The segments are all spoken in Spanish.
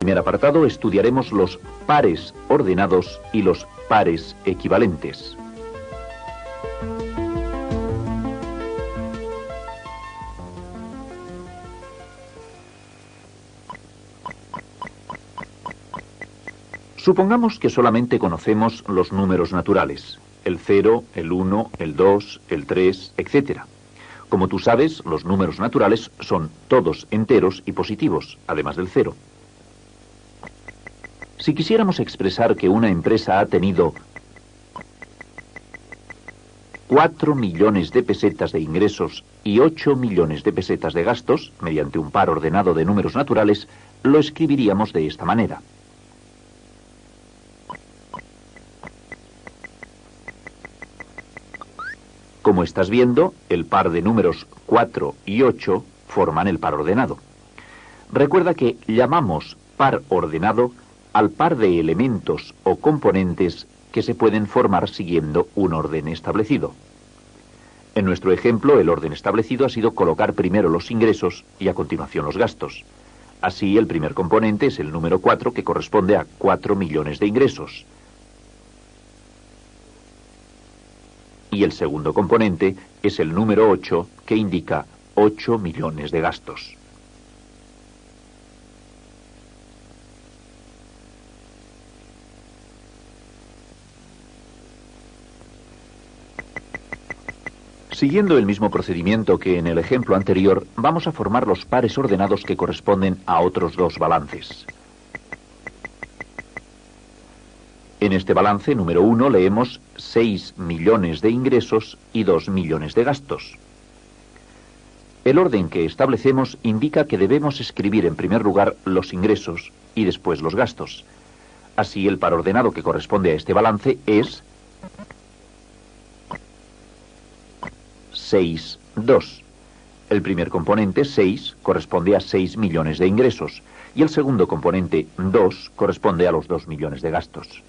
En el primer apartado estudiaremos los pares ordenados y los pares equivalentes. Supongamos que solamente conocemos los números naturales, el 0, el 1, el 2, el 3, etc. Como tú sabes, los números naturales son todos enteros y positivos, además del 0. Si quisiéramos expresar que una empresa ha tenido 4 millones de pesetas de ingresos y 8 millones de pesetas de gastos, mediante un par ordenado de números naturales, lo escribiríamos de esta manera. Como estás viendo, el par de números 4 y 8 forman el par ordenado. Recuerda que llamamos par ordenado al par de elementos o componentes que se pueden formar siguiendo un orden establecido. En nuestro ejemplo, el orden establecido ha sido colocar primero los ingresos y a continuación los gastos. Así, el primer componente es el número 4, que corresponde a 4 millones de ingresos. Y el segundo componente es el número 8, que indica 8 millones de gastos. Siguiendo el mismo procedimiento que en el ejemplo anterior, vamos a formar los pares ordenados que corresponden a otros dos balances. En este balance número 1 leemos 6 millones de ingresos y 2 millones de gastos. El orden que establecemos indica que debemos escribir en primer lugar los ingresos y después los gastos. Así, el par ordenado que corresponde a este balance es 6, 2. El primer componente, 6, corresponde a 6 millones de ingresos y el segundo componente, 2, corresponde a los 2 millones de gastos.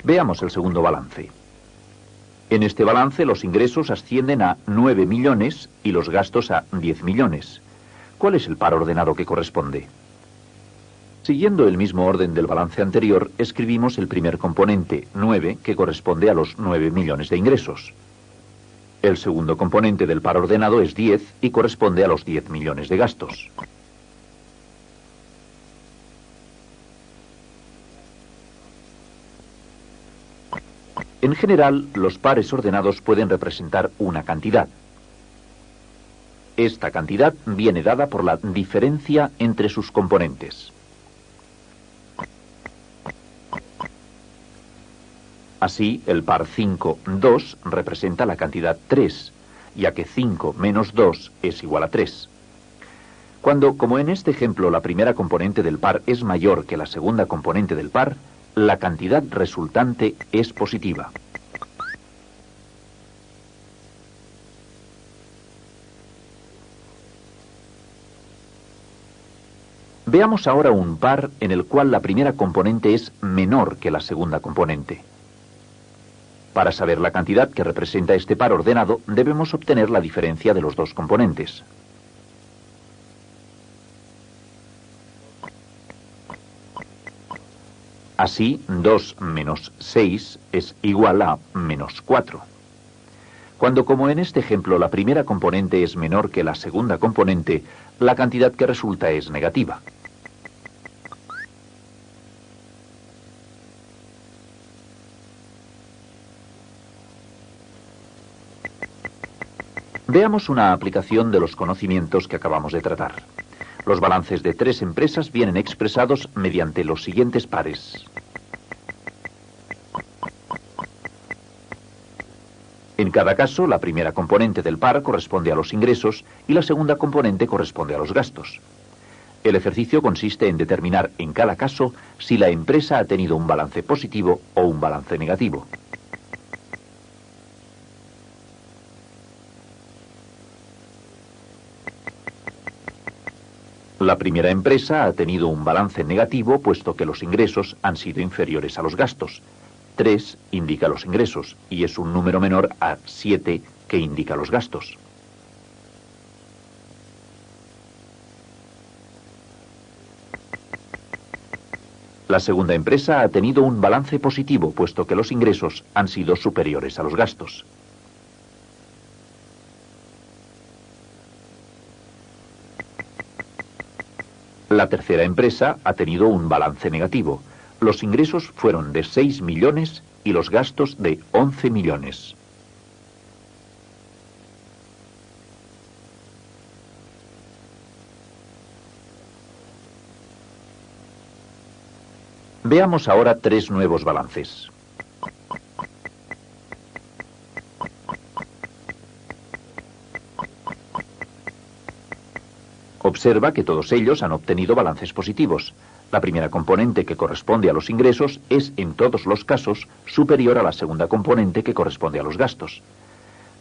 Veamos el segundo balance. En este balance los ingresos ascienden a 9 millones y los gastos a 10 millones. ¿Cuál es el par ordenado que corresponde? Siguiendo el mismo orden del balance anterior, escribimos el primer componente, 9, que corresponde a los 9 millones de ingresos. El segundo componente del par ordenado es 10 y corresponde a los 10 millones de gastos. En general, los pares ordenados pueden representar una cantidad. Esta cantidad viene dada por la diferencia entre sus componentes. Así, el par 5, 2 representa la cantidad 3, ya que 5 menos 2 es igual a 3. Cuando, como en este ejemplo, la primera componente del par es mayor que la segunda componente del par, la cantidad resultante es positiva. Veamos ahora un par en el cual la primera componente es menor que la segunda componente. Para saber la cantidad que representa este par ordenado, debemos obtener la diferencia de los dos componentes. Así, 2 menos 6 es igual a menos 4. Cuando, como en este ejemplo, la primera componente es menor que la segunda componente, la cantidad que resulta es negativa. Veamos una aplicación de los conocimientos que acabamos de tratar. Los balances de 3 empresas vienen expresados mediante los siguientes pares. En cada caso, la primera componente del par corresponde a los ingresos y la segunda componente corresponde a los gastos. El ejercicio consiste en determinar en cada caso si la empresa ha tenido un balance positivo o un balance negativo. La primera empresa ha tenido un balance negativo puesto que los ingresos han sido inferiores a los gastos. 3 indica los ingresos y es un número menor a 7 que indica los gastos. La segunda empresa ha tenido un balance positivo, puesto que los ingresos han sido superiores a los gastos. La tercera empresa ha tenido un balance negativo. Los ingresos fueron de 6 millones y los gastos de 11 millones. Veamos ahora 3 nuevos balances. Observa que todos ellos han obtenido balances positivos. La primera componente, que corresponde a los ingresos, es en todos los casos superior a la segunda componente, que corresponde a los gastos.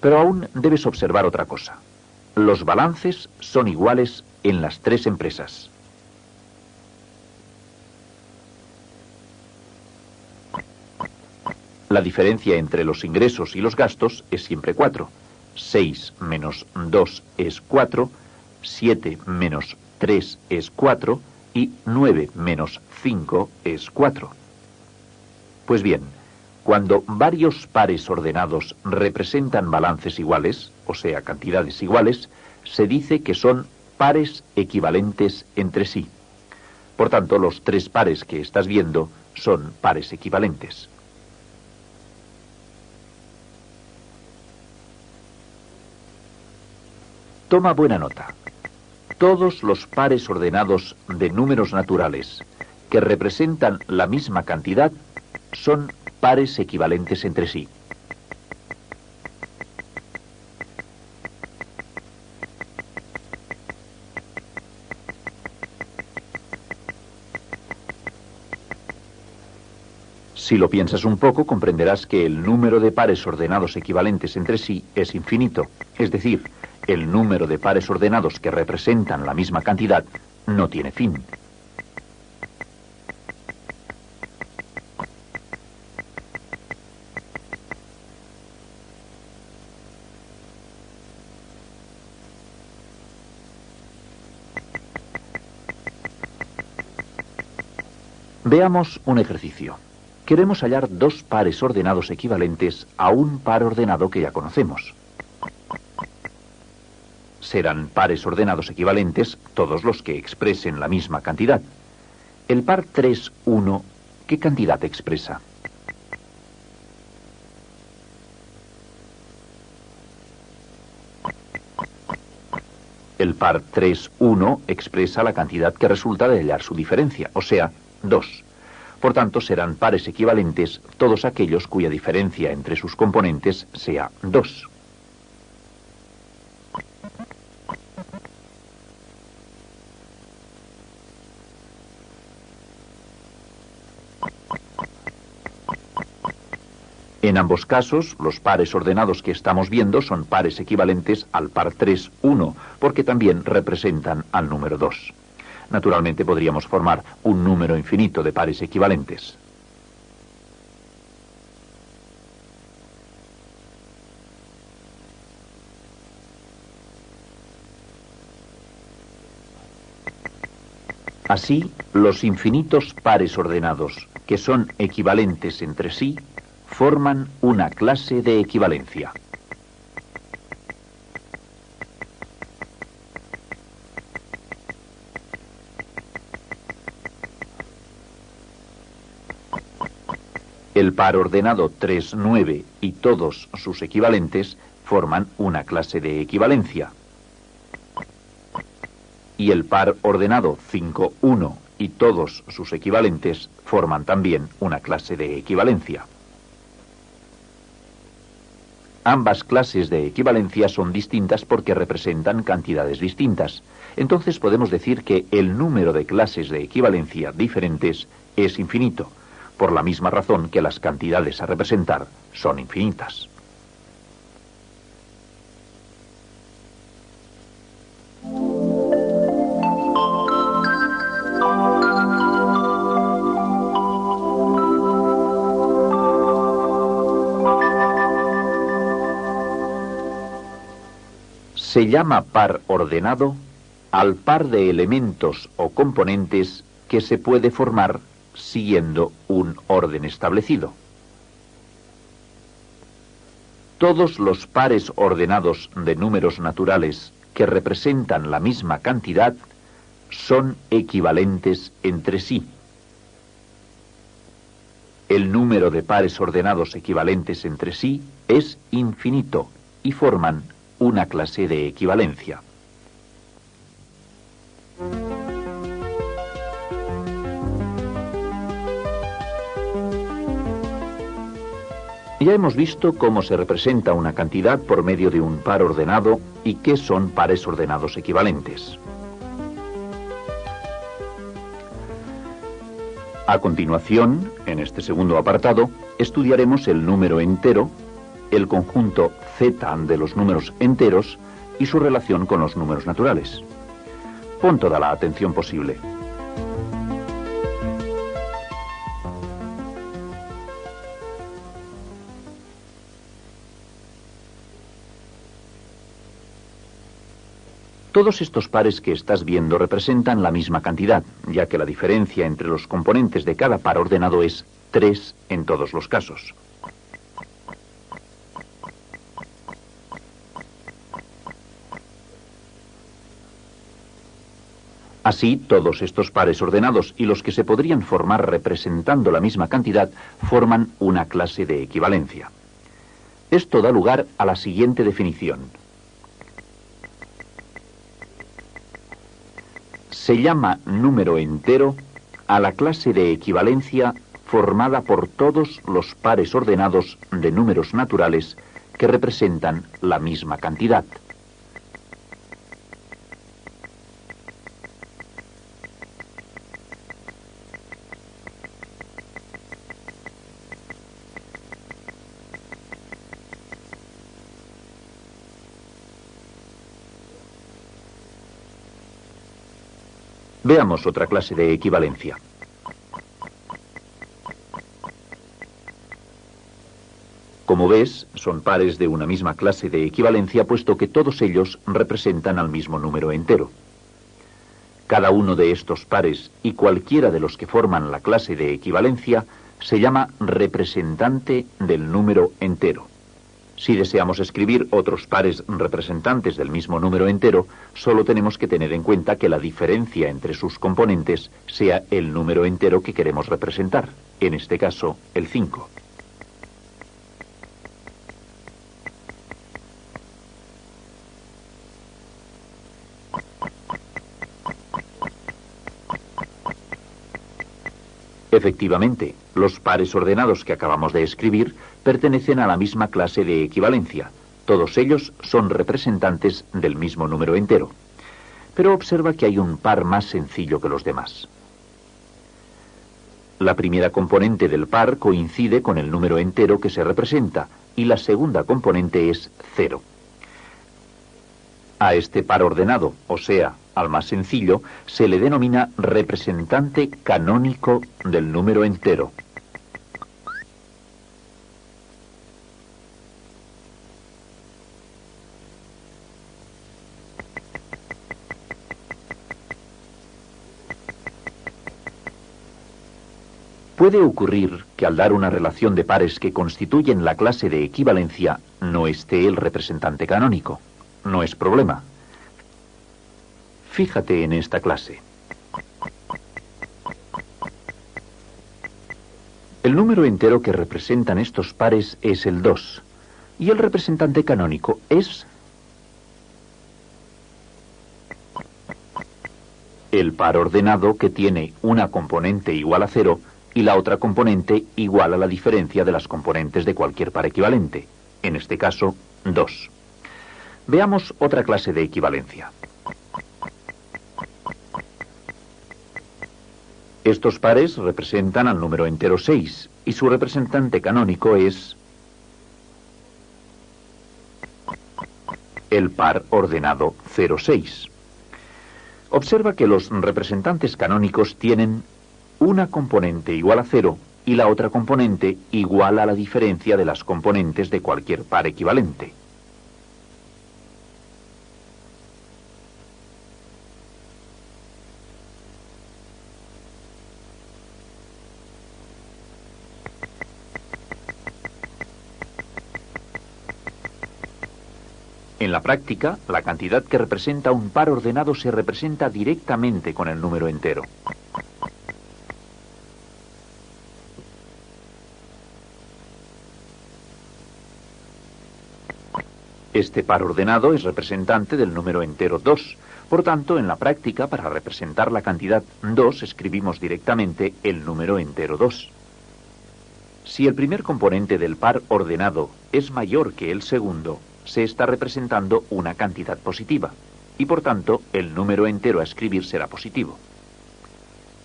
Pero aún debes observar otra cosa. Los balances son iguales en las 3 empresas. La diferencia entre los ingresos y los gastos es siempre 4. 6 menos 2 es 4, 7 menos 3 es 4 y 9 menos 5 es 4. Pues bien, cuando varios pares ordenados representan balances iguales, o sea, cantidades iguales, se dice que son pares equivalentes entre sí. Por tanto, los 3 pares que estás viendo son pares equivalentes. Toma buena nota. Todos los pares ordenados de números naturales que representan la misma cantidad son pares equivalentes entre sí. Si lo piensas un poco, comprenderás que el número de pares ordenados equivalentes entre sí es infinito. Es decir, el número de pares ordenados que representan la misma cantidad no tiene fin. Veamos un ejercicio. Queremos hallar 2 pares ordenados equivalentes a un par ordenado que ya conocemos. Serán pares ordenados equivalentes todos los que expresen la misma cantidad. El par 3, 1, ¿qué cantidad expresa? El par 3, 1 expresa la cantidad que resulta de hallar su diferencia, o sea, 2. Por tanto, serán pares equivalentes todos aquellos cuya diferencia entre sus componentes sea 2. En ambos casos, los pares ordenados que estamos viendo son pares equivalentes al par 3, 1, porque también representan al número 2. Naturalmente podríamos formar un número infinito de pares equivalentes. Así, los infinitos pares ordenados, que son equivalentes entre sí, forman una clase de equivalencia. El par ordenado 3, 9 y todos sus equivalentes forman una clase de equivalencia. Y el par ordenado 5, 1 y todos sus equivalentes forman también una clase de equivalencia. Ambas clases de equivalencia son distintas porque representan cantidades distintas. Entonces podemos decir que el número de clases de equivalencia diferentes es infinito, por la misma razón que las cantidades a representar son infinitas. Se llama par ordenado al par de elementos o componentes que se puede formar siguiendo un orden establecido. Todos los pares ordenados de números naturales que representan la misma cantidad son equivalentes entre sí. El número de pares ordenados equivalentes entre sí es infinito y forman una clase de equivalencia. Ya hemos visto cómo se representa una cantidad por medio de un par ordenado y qué son pares ordenados equivalentes. A continuación, en este segundo apartado, estudiaremos el número entero, el conjunto Z de los números enteros y su relación con los números naturales. Pon toda la atención posible. Todos estos pares que estás viendo representan la misma cantidad, ya que la diferencia entre los componentes de cada par ordenado es 3 en todos los casos. Así, todos estos pares ordenados y los que se podrían formar representando la misma cantidad forman una clase de equivalencia. Esto da lugar a la siguiente definición. Se llama número entero a la clase de equivalencia formada por todos los pares ordenados de números naturales que representan la misma cantidad. Veamos otra clase de equivalencia. Como ves, son pares de una misma clase de equivalencia, puesto que todos ellos representan al mismo número entero. Cada uno de estos pares y cualquiera de los que forman la clase de equivalencia se llama representante del número entero. Si deseamos escribir otros pares representantes del mismo número entero, solo tenemos que tener en cuenta que la diferencia entre sus componentes sea el número entero que queremos representar, en este caso, el 5. Efectivamente, los pares ordenados que acabamos de escribir pertenecen a la misma clase de equivalencia. Todos ellos son representantes del mismo número entero. Pero observa que hay un par más sencillo que los demás. La primera componente del par coincide con el número entero que se representa y la segunda componente es 0. A este par ordenado, o sea, al más sencillo, se le denomina representante canónico del número entero. Puede ocurrir que al dar una relación de pares que constituyen la clase de equivalencia no esté el representante canónico. No es problema. Fíjate en esta clase. El número entero que representan estos pares es el 2, y el representante canónico es el par ordenado que tiene una componente igual a 0 y la otra componente igual a la diferencia de las componentes de cualquier par equivalente, en este caso, 2. Veamos otra clase de equivalencia. Estos pares representan al número entero 6, y su representante canónico es el par ordenado 0,6. Observa que los representantes canónicos tienen una componente igual a 0 y la otra componente igual a la diferencia de las componentes de cualquier par equivalente. En la práctica, la cantidad que representa un par ordenado se representa directamente con el número entero. Este par ordenado es representante del número entero 2. Por tanto, en la práctica, para representar la cantidad 2, escribimos directamente el número entero 2. Si el primer componente del par ordenado es mayor que el segundo, se está representando una cantidad positiva, y por tanto, el número entero a escribir será positivo.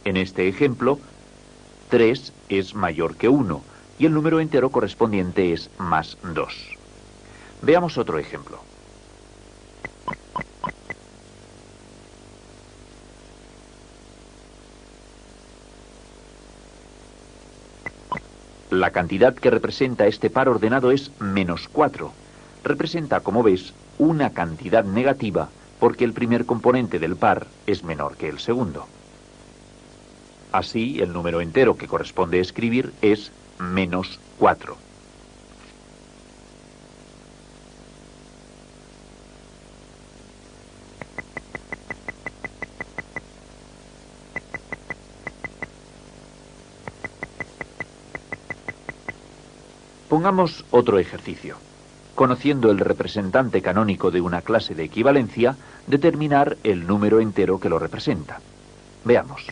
En este ejemplo, 3 es mayor que 1, y el número entero correspondiente es más 2. Veamos otro ejemplo. La cantidad que representa este par ordenado es menos 4. Representa, como ves, una cantidad negativa porque el primer componente del par es menor que el segundo. Así, el número entero que corresponde escribir es menos 4. Pongamos otro ejercicio. Conociendo el representante canónico de una clase de equivalencia, determinar el número entero que lo representa. Veamos.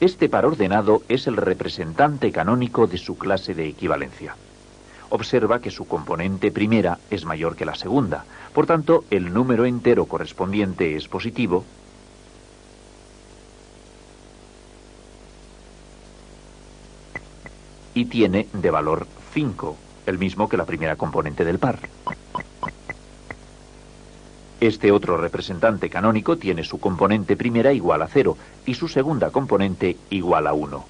Este par ordenado es el representante canónico de su clase de equivalencia. Observa que su componente primera es mayor que la segunda. Por tanto, el número entero correspondiente es positivo y tiene de valor 5, el mismo que la primera componente del par. Este otro representante canónico tiene su componente primera igual a 0 y su segunda componente igual a 1.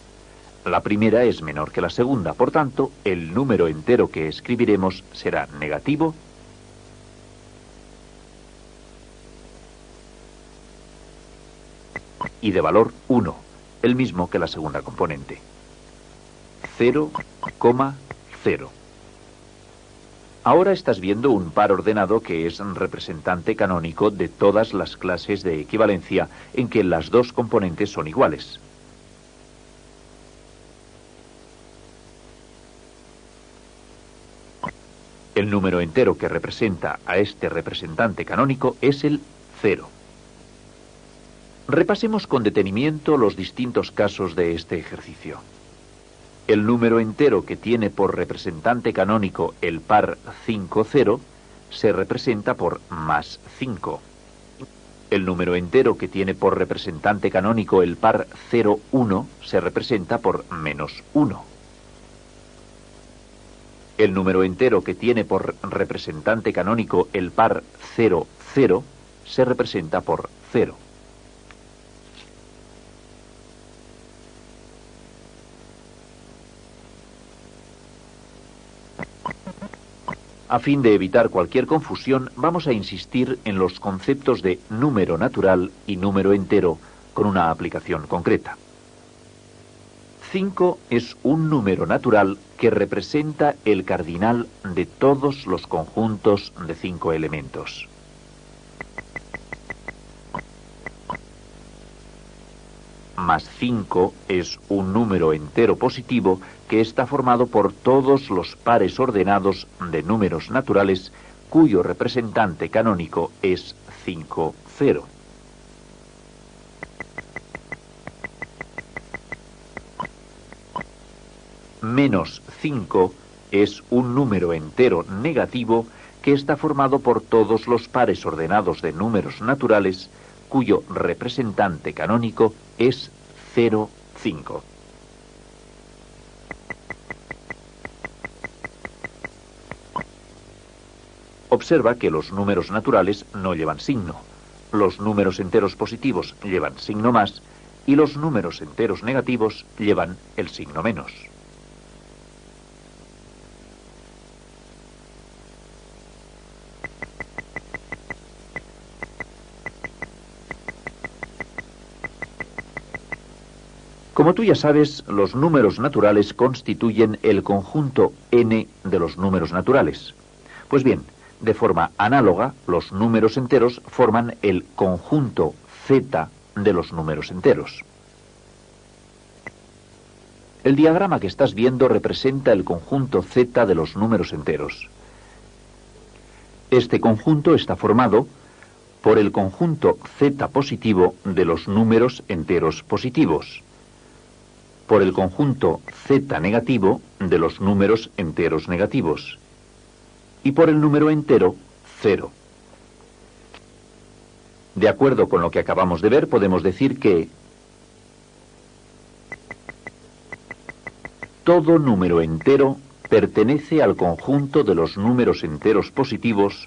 La primera es menor que la segunda, por tanto, el número entero que escribiremos será negativo y de valor 1, el mismo que la segunda componente. 0,0. Ahora estás viendo un par ordenado que es representante canónico de todas las clases de equivalencia en que las dos componentes son iguales. El número entero que representa a este representante canónico es el 0. Repasemos con detenimiento los distintos casos de este ejercicio. El número entero que tiene por representante canónico el par 5, 0 se representa por más 5. El número entero que tiene por representante canónico el par 0, 1 se representa por menos 1. El número entero que tiene por representante canónico el par 0, 0 se representa por 0. A fin de evitar cualquier confusión, vamos a insistir en los conceptos de número natural y número entero con una aplicación concreta. 5 es un número natural que representa el cardinal de todos los conjuntos de 5 elementos. Más 5 es un número entero positivo que está formado por todos los pares ordenados de números naturales cuyo representante canónico es 5, 0. Menos 5 es un número entero negativo que está formado por todos los pares ordenados de números naturales cuyo representante canónico es 0, 5. Observa que los números naturales no llevan signo. Los números enteros positivos llevan signo más y los números enteros negativos llevan el signo menos. Como tú ya sabes, los números naturales constituyen el conjunto n de los números naturales. Pues bien, de forma análoga, los números enteros forman el conjunto Z de los números enteros. El diagrama que estás viendo representa el conjunto Z de los números enteros. Este conjunto está formado por el conjunto Z positivo de los números enteros positivos, por el conjunto Z negativo de los números enteros negativos y por el número entero 0. De acuerdo con lo que acabamos de ver, podemos decir que todo número entero pertenece al conjunto de los números enteros positivos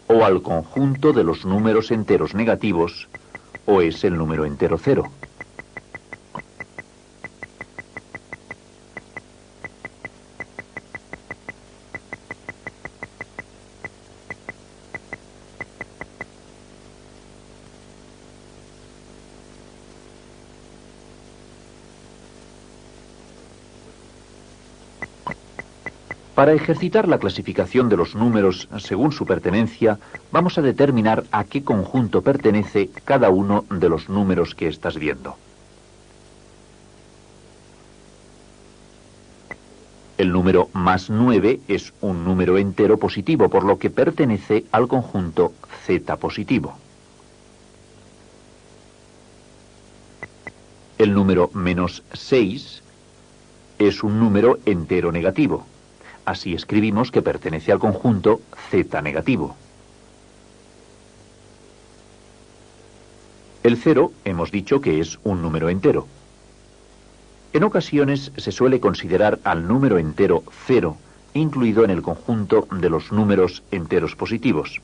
o al conjunto de los números enteros negativos, o es el número entero 0. Para ejercitar la clasificación de los números según su pertenencia, vamos a determinar a qué conjunto pertenece cada uno de los números que estás viendo. El número más 9 es un número entero positivo, por lo que pertenece al conjunto Z positivo. El número menos 6 es un número entero negativo. Así escribimos que pertenece al conjunto Z negativo. El 0 hemos dicho que es un número entero. En ocasiones se suele considerar al número entero 0 incluido en el conjunto de los números enteros positivos.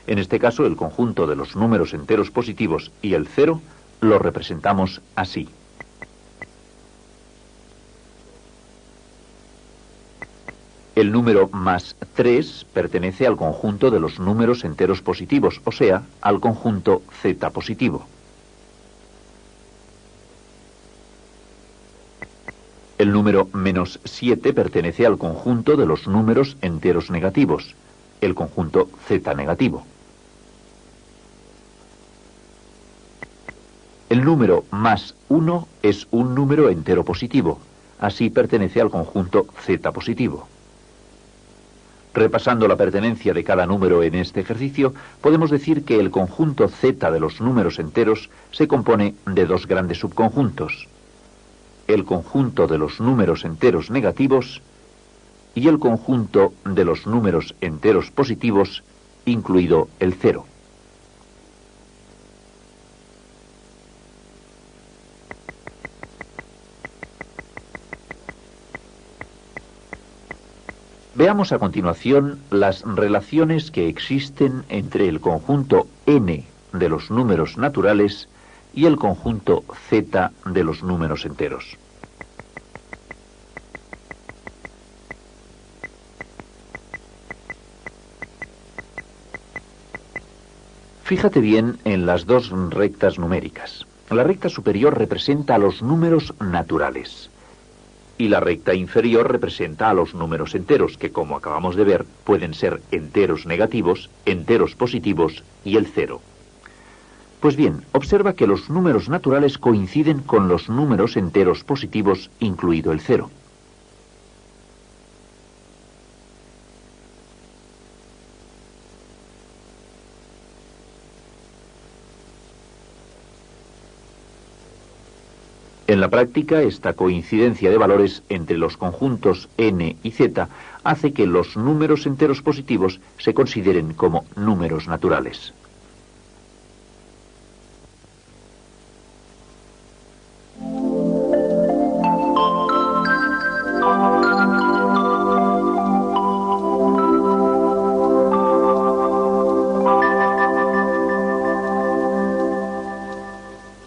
En este caso, el conjunto de los números enteros positivos y el 0 lo representamos así. El número más 3 pertenece al conjunto de los números enteros positivos, o sea, al conjunto Z positivo. El número menos 7 pertenece al conjunto de los números enteros negativos, el conjunto Z negativo. El número más 1 es un número entero positivo, así pertenece al conjunto Z positivo. Repasando la pertenencia de cada número en este ejercicio, podemos decir que el conjunto Z de los números enteros se compone de dos grandes subconjuntos: el conjunto de los números enteros negativos y el conjunto de los números enteros positivos, incluido el 0. Veamos a continuación las relaciones que existen entre el conjunto n de los números naturales y el conjunto z de los números enteros. Fíjate bien en las dos rectas numéricas. La recta superior representa a los números naturales y la recta inferior representa a los números enteros, que, como acabamos de ver, pueden ser enteros negativos, enteros positivos y el 0. Pues bien, observa que los números naturales coinciden con los números enteros positivos, incluido el 0. En la práctica, esta coincidencia de valores entre los conjuntos n y z hace que los números enteros positivos se consideren como números naturales.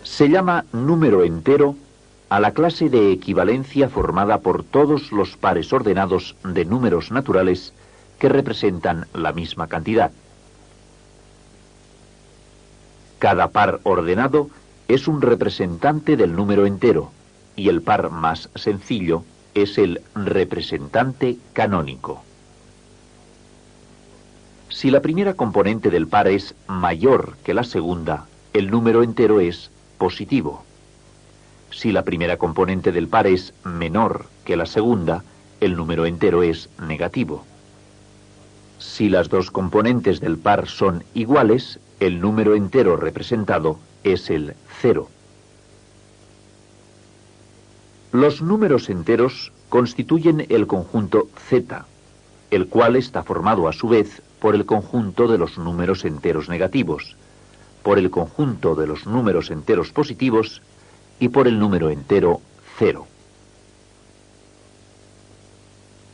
Se llama número entero a la clase de equivalencia formada por todos los pares ordenados de números naturales que representan la misma cantidad. Cada par ordenado es un representante del número entero, y el par más sencillo es el representante canónico. Si la primera componente del par es mayor que la segunda, el número entero es positivo. Si la primera componente del par es menor que la segunda, el número entero es negativo. Si las dos componentes del par son iguales, el número entero representado es el 0. Los números enteros constituyen el conjunto Z, el cual está formado a su vez por el conjunto de los números enteros negativos, por el conjunto de los números enteros positivos y por el número entero 0.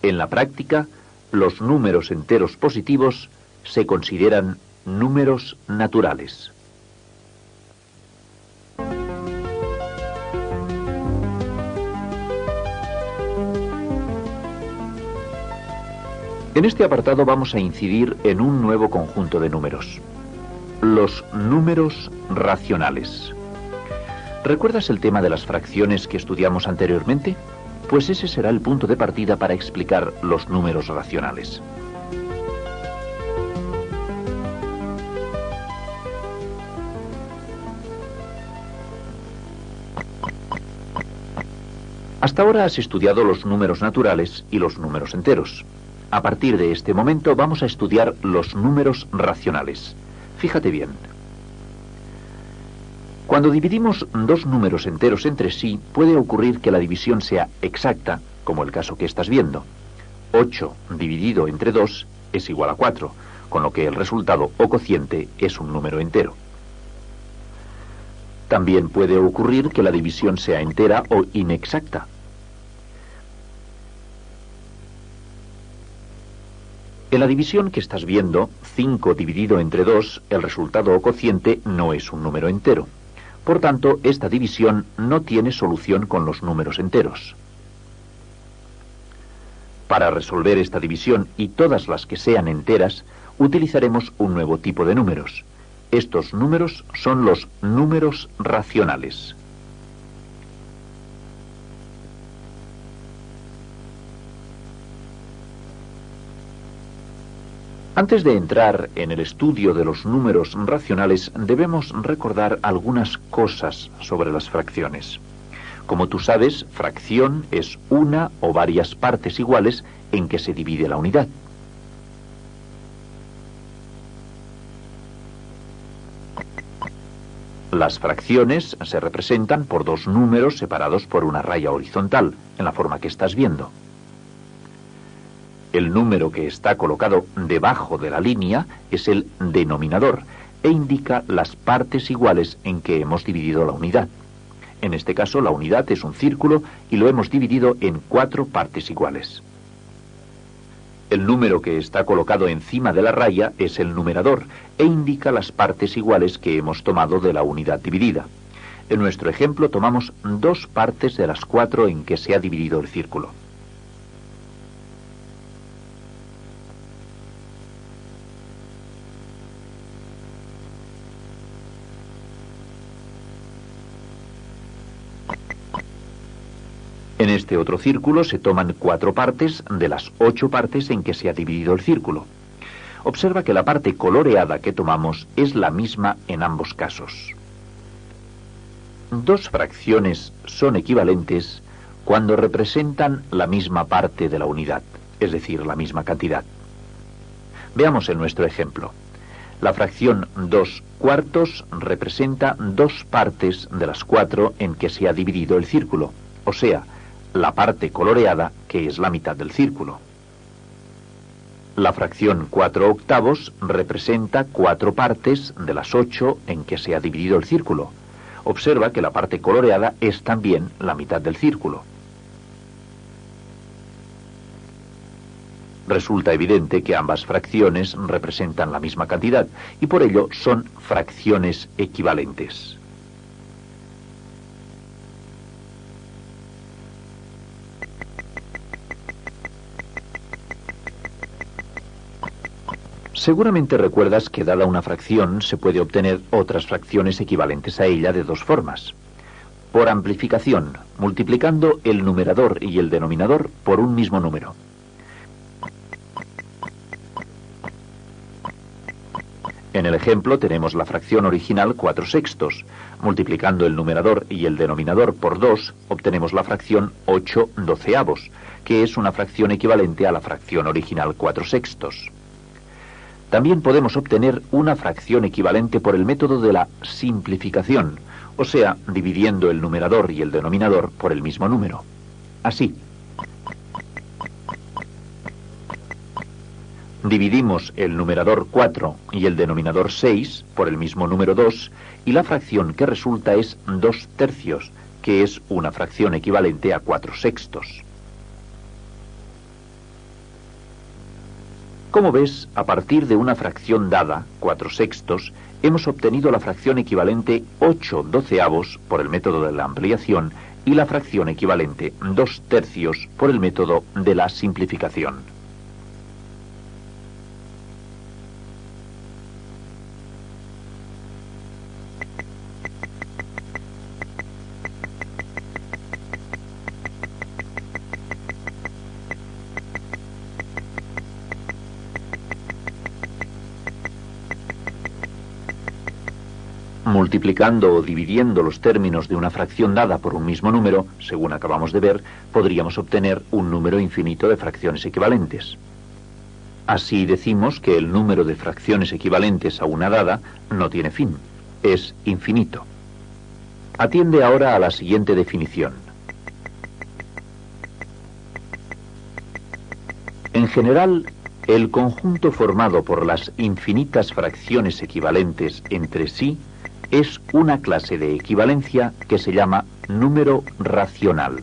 En la práctica, los números enteros positivos se consideran números naturales. En este apartado vamos a incidir en un nuevo conjunto de números: los números racionales. ¿Recuerdas el tema de las fracciones que estudiamos anteriormente? Pues ese será el punto de partida para explicar los números racionales. Hasta ahora has estudiado los números naturales y los números enteros. A partir de este momento vamos a estudiar los números racionales. Fíjate bien. Cuando dividimos dos números enteros entre sí, puede ocurrir que la división sea exacta, como el caso que estás viendo. 8 dividido entre 2 es igual a 4, con lo que el resultado o cociente es un número entero. También puede ocurrir que la división sea entera o inexacta. En la división que estás viendo, 5 dividido entre 2, el resultado o cociente no es un número entero. Por tanto, esta división no tiene solución con los números enteros. Para resolver esta división y todas las que sean enteras, utilizaremos un nuevo tipo de números. Estos números son los números racionales. Antes de entrar en el estudio de los números racionales, debemos recordar algunas cosas sobre las fracciones. Como tú sabes, fracción es una o varias partes iguales en que se divide la unidad. Las fracciones se representan por dos números separados por una raya horizontal, en la forma que estás viendo. El número que está colocado debajo de la línea es el denominador e indica las partes iguales en que hemos dividido la unidad. En este caso, la unidad es un círculo y lo hemos dividido en 4 partes iguales. El número que está colocado encima de la raya es el numerador e indica las partes iguales que hemos tomado de la unidad dividida. En nuestro ejemplo tomamos 2 partes de las 4 en que se ha dividido el círculo. En este otro círculo se toman 4 partes de las 8 partes en que se ha dividido el círculo. Observa que la parte coloreada que tomamos es la misma en ambos casos. Dos fracciones son equivalentes cuando representan la misma parte de la unidad, es decir, la misma cantidad. Veamos en nuestro ejemplo. La fracción 2 cuartos representa 2 partes de las 4 en que se ha dividido el círculo, o sea, la parte coloreada, que es la mitad del círculo. La fracción 4 octavos representa 4 partes de las 8 en que se ha dividido el círculo. Observa que la parte coloreada es también la mitad del círculo. Resulta evidente que ambas fracciones representan la misma cantidad y por ello son fracciones equivalentes. Seguramente recuerdas que dada una fracción se puede obtener otras fracciones equivalentes a ella de 2 formas. Por amplificación, multiplicando el numerador y el denominador por un mismo número. En el ejemplo tenemos la fracción original 4 sextos. Multiplicando el numerador y el denominador por 2, obtenemos la fracción 8 doceavos, que es una fracción equivalente a la fracción original 4 sextos. También podemos obtener una fracción equivalente por el método de la simplificación, o sea, dividiendo el numerador y el denominador por el mismo número. Así. Dividimos el numerador 4 y el denominador 6 por el mismo número 2 y la fracción que resulta es 2 tercios, que es una fracción equivalente a 4 sextos. Como ves, a partir de una fracción dada, 4 sextos, hemos obtenido la fracción equivalente 8 doceavos por el método de la ampliación y la fracción equivalente 2 tercios por el método de la simplificación. Multiplicando o dividiendo los términos de una fracción dada por un mismo número, según acabamos de ver, podríamos obtener un número infinito de fracciones equivalentes. Así decimos que el número de fracciones equivalentes a una dada no tiene fin, es infinito. Atiende ahora a la siguiente definición. En general, el conjunto formado por las infinitas fracciones equivalentes entre sí es una clase de equivalencia que se llama número racional.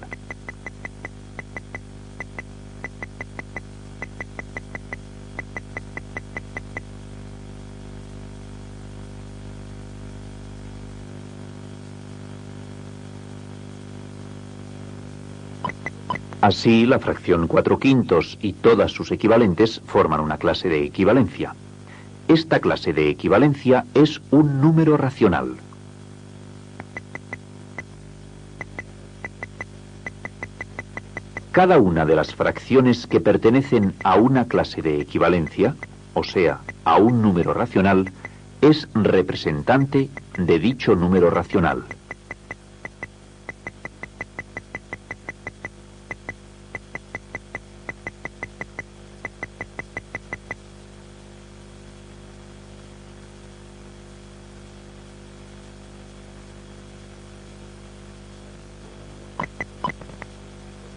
Así, la fracción 4/5 y todas sus equivalentes forman una clase de equivalencia. Esta clase de equivalencia es un número racional. Cada una de las fracciones que pertenecen a una clase de equivalencia, o sea, a un número racional, es representante de dicho número racional.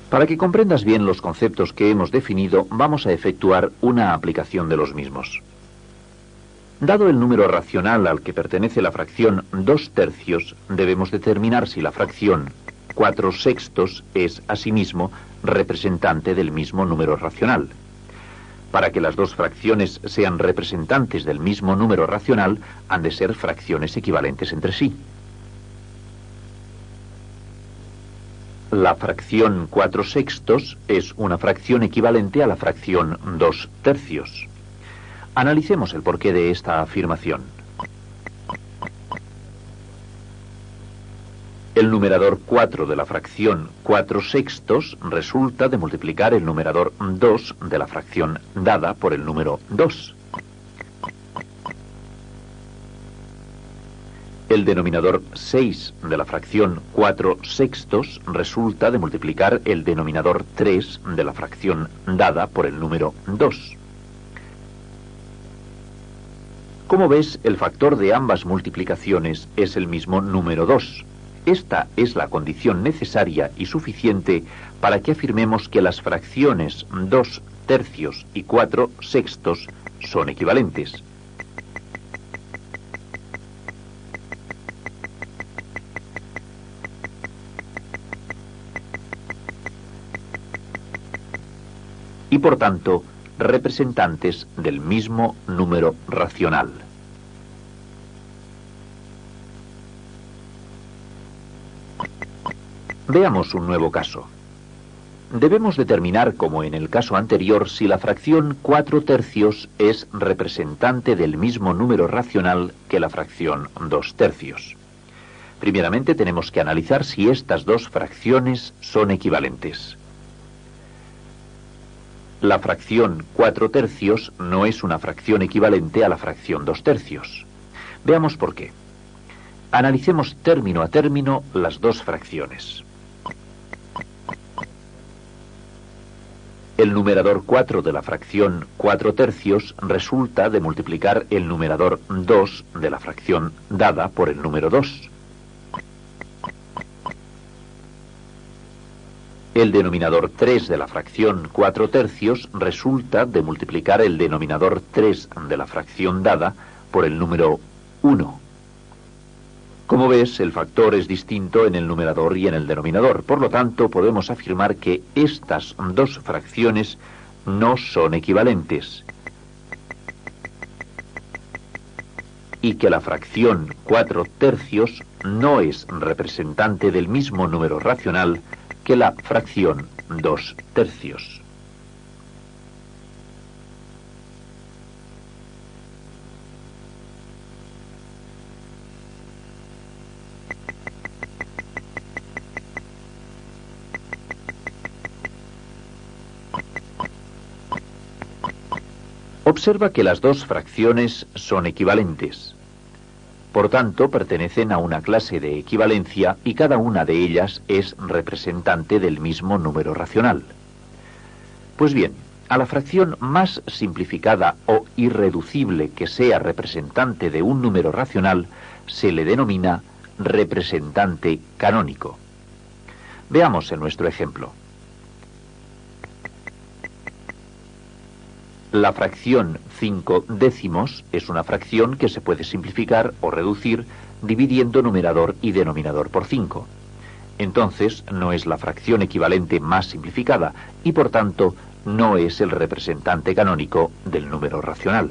Para que comprendas bien los conceptos que hemos definido, vamos a efectuar una aplicación de los mismos. Dado el número racional al que pertenece la fracción 2 tercios, debemos determinar si la fracción 4 sextos es, asimismo, representante del mismo número racional. Para que las dos fracciones sean representantes del mismo número racional, han de ser fracciones equivalentes entre sí. La fracción 4 sextos es una fracción equivalente a la fracción 2 tercios. Analicemos el porqué de esta afirmación. El numerador 4 de la fracción 4 sextos resulta de multiplicar el numerador 2 de la fracción dada por el número 2. El denominador 6 de la fracción 4 sextos resulta de multiplicar el denominador 3 de la fracción dada por el número 2. Como ves, el factor de ambas multiplicaciones es el mismo número 2. Esta es la condición necesaria y suficiente para que afirmemos que las fracciones 2 tercios y 4 sextos son equivalentes. Y por tanto, representantes del mismo número racional. Veamos un nuevo caso. Debemos determinar, como en el caso anterior, si la fracción 4 tercios es representante del mismo número racional que la fracción 2 tercios. Primeramente tenemos que analizar si estas dos fracciones son equivalentes. La fracción 4/3 no es una fracción equivalente a la fracción 2/3. Veamos por qué. Analicemos término a término las dos fracciones. El numerador 4 de la fracción 4/3 resulta de multiplicar el numerador 2 de la fracción dada por el número 2. El denominador 3 de la fracción 4/3 resulta de multiplicar el denominador 3 de la fracción dada por el número 1. Como ves, el factor es distinto en el numerador y en el denominador. Por lo tanto, podemos afirmar que estas dos fracciones no son equivalentes y que la fracción 4/3 no es representante del mismo número racional que la fracción 2/3. Observa que las dos fracciones son equivalentes. Por tanto, pertenecen a una clase de equivalencia y cada una de ellas es representante del mismo número racional. Pues bien, a la fracción más simplificada o irreducible que sea representante de un número racional se le denomina representante canónico. Veamos en nuestro ejemplo. La fracción 5/10 es una fracción que se puede simplificar o reducir dividiendo numerador y denominador por 5. Entonces, no es la fracción equivalente más simplificada y, por tanto, no es el representante canónico del número racional.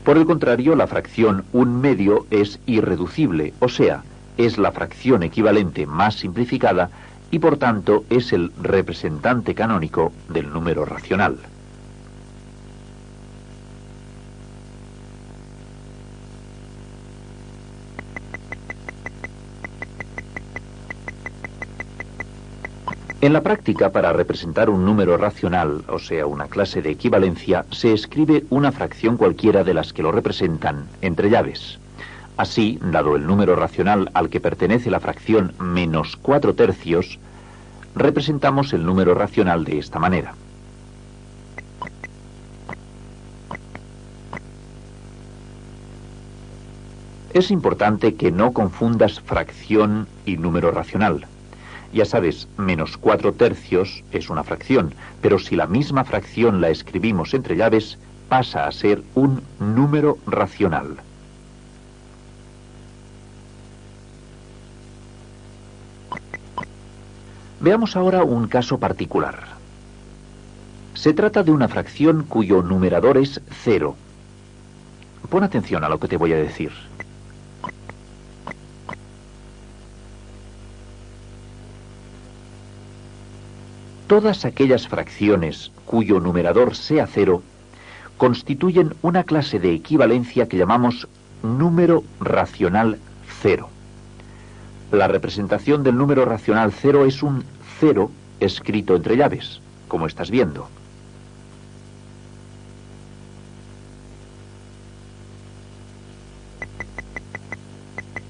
Por el contrario, la fracción 1/2 es irreducible, o sea, es la fracción equivalente más simplificada y, por tanto, es el representante canónico del número racional. En la práctica, para representar un número racional, o sea, una clase de equivalencia, se escribe una fracción cualquiera de las que lo representan, entre llaves. Así, dado el número racional al que pertenece la fracción menos 4/3, representamos el número racional de esta manera. Es importante que no confundas fracción y número racional. Ya sabes, menos 4/3 es una fracción, pero si la misma fracción la escribimos entre llaves, pasa a ser un número racional. Veamos ahora un caso particular. Se trata de una fracción cuyo numerador es 0. Pon atención a lo que te voy a decir. Todas aquellas fracciones cuyo numerador sea 0 constituyen una clase de equivalencia que llamamos número racional 0. La representación del número racional 0 es un 0 escrito entre llaves, como estás viendo.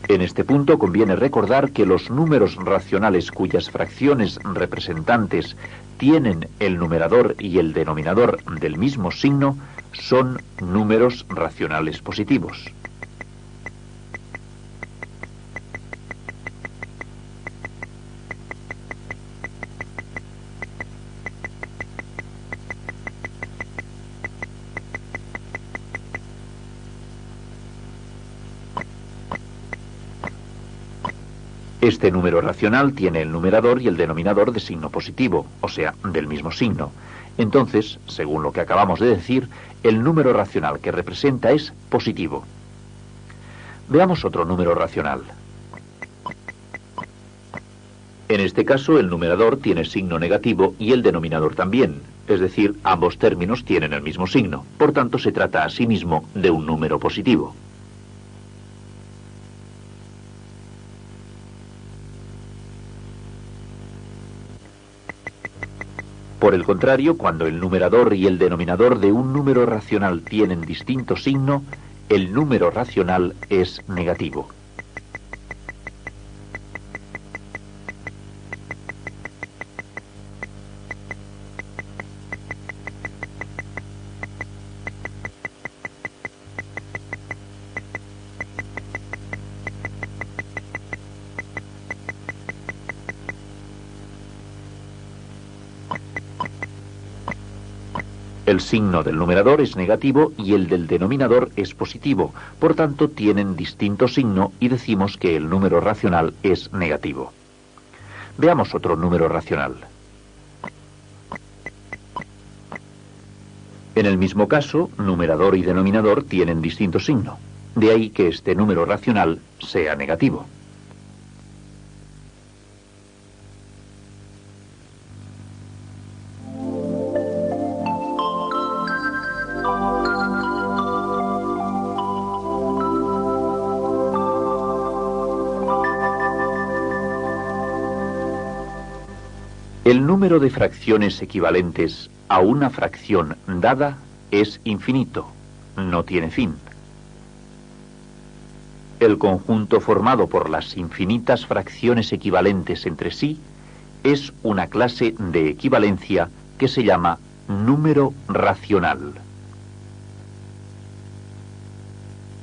En este punto conviene recordar que los números racionales cuyas fracciones representantes tienen el numerador y el denominador del mismo signo son números racionales positivos. Este número racional tiene el numerador y el denominador de signo positivo, o sea, del mismo signo. Entonces, según lo que acabamos de decir, el número racional que representa es positivo. Veamos otro número racional. En este caso, el numerador tiene signo negativo y el denominador también, es decir, ambos términos tienen el mismo signo. Por tanto, se trata asimismo de un número positivo. Por el contrario, cuando el numerador y el denominador de un número racional tienen distinto signo, el número racional es negativo. El signo del numerador es negativo y el del denominador es positivo, por tanto tienen distinto signo y decimos que el número racional es negativo. Veamos otro número racional. En el mismo caso, numerador y denominador tienen distinto signo, de ahí que este número racional sea negativo. El número de fracciones equivalentes a una fracción dada es infinito, no tiene fin. El conjunto formado por las infinitas fracciones equivalentes entre sí es una clase de equivalencia que se llama número racional.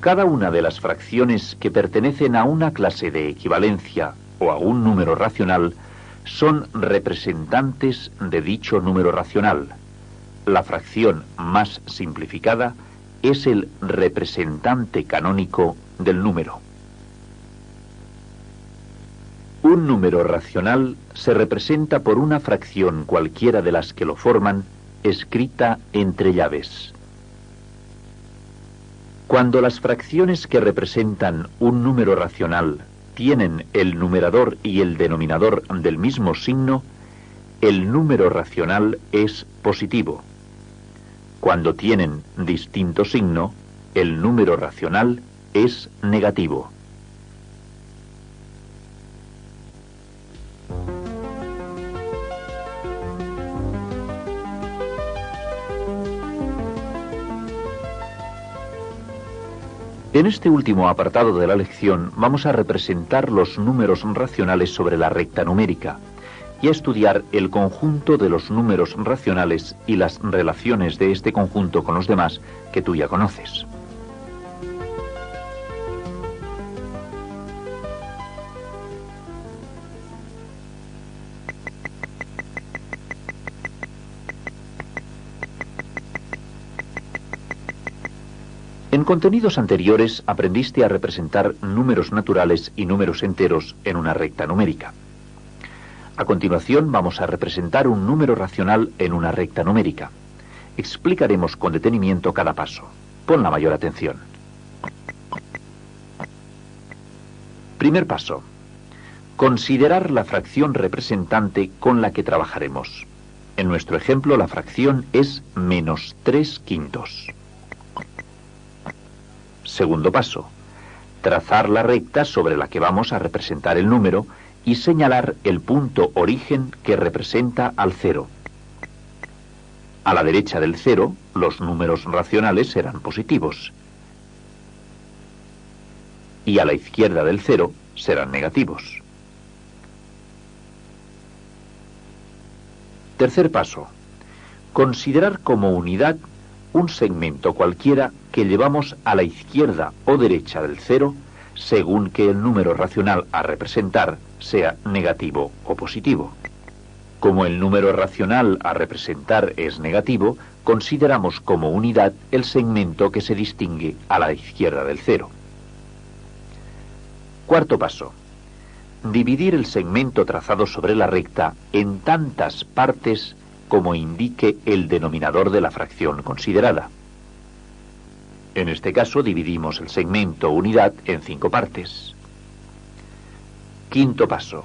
Cada una de las fracciones que pertenecen a una clase de equivalencia o a un número racional son representantes de dicho número racional. La fracción más simplificada es el representante canónico del número. Un número racional se representa por una fracción cualquiera de las que lo forman, escrita entre llaves. Cuando las fracciones que representan un número racional tienen el numerador y el denominador del mismo signo, el número racional es positivo. Cuando tienen distinto signo, el número racional es negativo. En este último apartado de la lección vamos a representar los números racionales sobre la recta numérica y a estudiar el conjunto de los números racionales y las relaciones de este conjunto con los demás que tú ya conoces. En contenidos anteriores aprendiste a representar números naturales y números enteros en una recta numérica. A continuación vamos a representar un número racional en una recta numérica. Explicaremos con detenimiento cada paso. Pon la mayor atención. Primer paso. Considerar la fracción representante con la que trabajaremos. En nuestro ejemplo la fracción es menos 3/5. Segundo paso. Trazar la recta sobre la que vamos a representar el número y señalar el punto origen que representa al cero. A la derecha del cero, los números racionales serán positivos. Y a la izquierda del cero serán negativos. Tercer paso. Considerar como unidad un segmento cualquiera que llevamos a la izquierda o derecha del cero, según que el número racional a representar sea negativo o positivo. Como el número racional a representar es negativo, consideramos como unidad el segmento que se distingue a la izquierda del cero. Cuarto paso. Dividir el segmento trazado sobre la recta en tantas partes como indique el denominador de la fracción considerada. En este caso dividimos el segmento unidad en 5 partes. Quinto paso.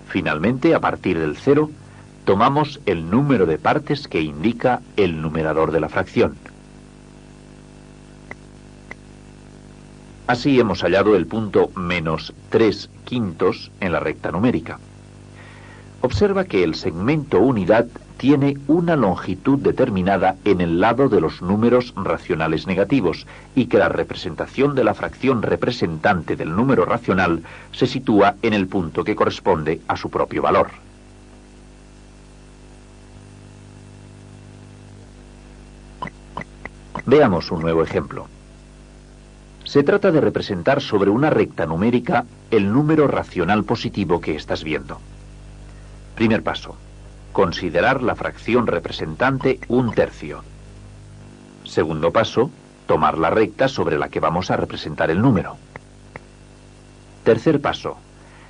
Finalmente, a partir del cero, tomamos el número de partes que indica el numerador de la fracción. Así hemos hallado el punto menos 3/5 en la recta numérica. Observa que el segmento unidad tiene una longitud determinada en el lado de los números racionales negativos y que la representación de la fracción representante del número racional se sitúa en el punto que corresponde a su propio valor. Veamos un nuevo ejemplo. Se trata de representar sobre una recta numérica el número racional positivo que estás viendo. Primer paso. Considerar la fracción representante 1/3. Segundo paso, tomar la recta sobre la que vamos a representar el número. Tercer paso,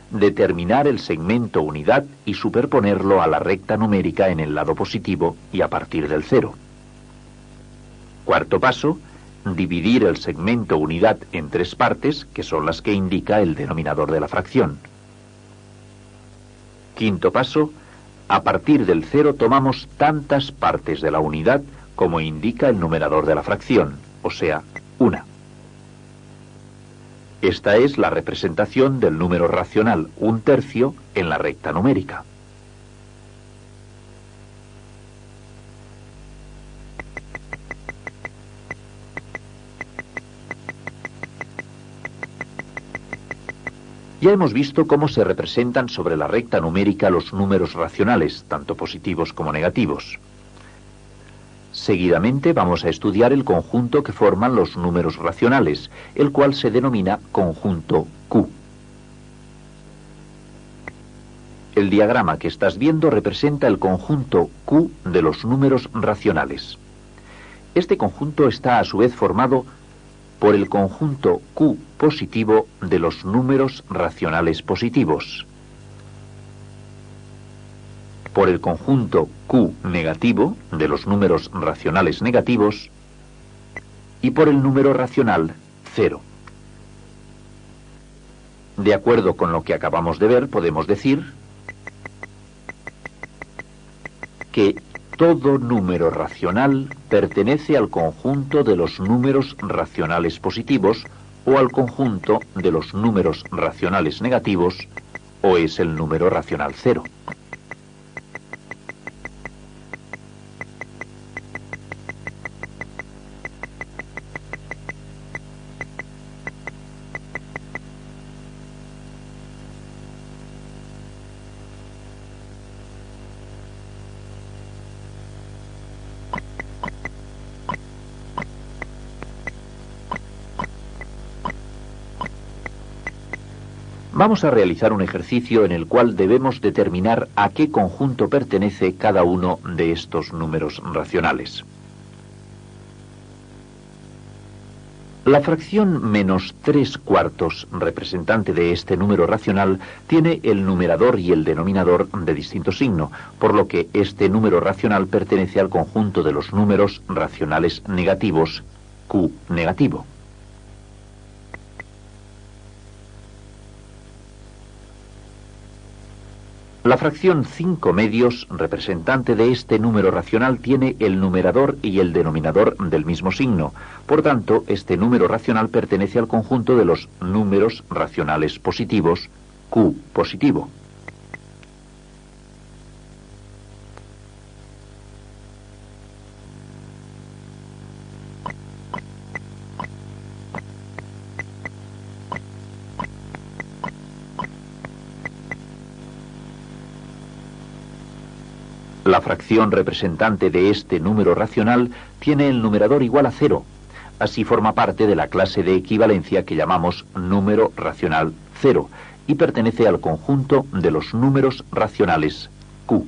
determinar el segmento unidad y superponerlo a la recta numérica en el lado positivo y a partir del 0. Cuarto paso, dividir el segmento unidad en 3 partes, que son las que indica el denominador de la fracción. Quinto paso, a partir del 0 tomamos tantas partes de la unidad como indica el numerador de la fracción, o sea, 1. Esta es la representación del número racional 1/3 en la recta numérica. Ya hemos visto cómo se representan sobre la recta numérica los números racionales, tanto positivos como negativos. Seguidamente vamos a estudiar el conjunto que forman los números racionales, el cual se denomina conjunto Q. El diagrama que estás viendo representa el conjunto Q de los números racionales. Este conjunto está a su vez formado por el conjunto Q positivo de los números racionales positivos, por el conjunto Q negativo de los números racionales negativos y por el número racional 0. De acuerdo con lo que acabamos de ver, podemos decir que todo número racional pertenece al conjunto de los números racionales positivos o al conjunto de los números racionales negativos o es el número racional 0. Vamos a realizar un ejercicio en el cual debemos determinar a qué conjunto pertenece cada uno de estos números racionales. La fracción menos 3/4 representante de este número racional tiene el numerador y el denominador de distinto signo, por lo que este número racional pertenece al conjunto de los números racionales negativos, Q negativo. La fracción 5/2 representante de este número racional tiene el numerador y el denominador del mismo signo. Por tanto, este número racional pertenece al conjunto de los números racionales positivos, Q positivo. La fracción representante de este número racional tiene el numerador igual a 0. Así forma parte de la clase de equivalencia que llamamos número racional 0 y pertenece al conjunto de los números racionales Q.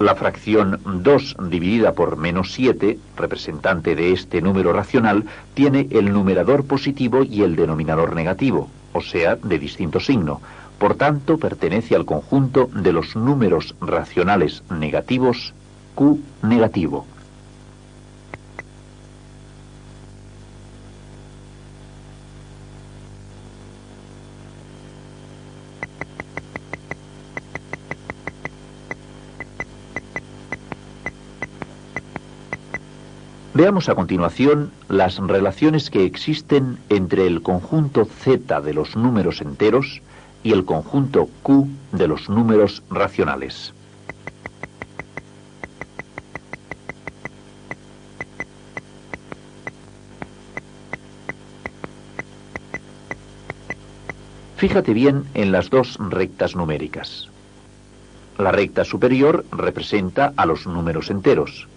La fracción 2 dividida por menos 7, representante de este número racional, tiene el numerador positivo y el denominador negativo, o sea, de distinto signo. Por tanto, pertenece al conjunto de los números racionales negativos Q negativo. Veamos a continuación las relaciones que existen entre el conjunto Z de los números enteros y el conjunto Q de los números racionales. Fíjate bien en las dos rectas numéricas. La recta superior representa a los números enteros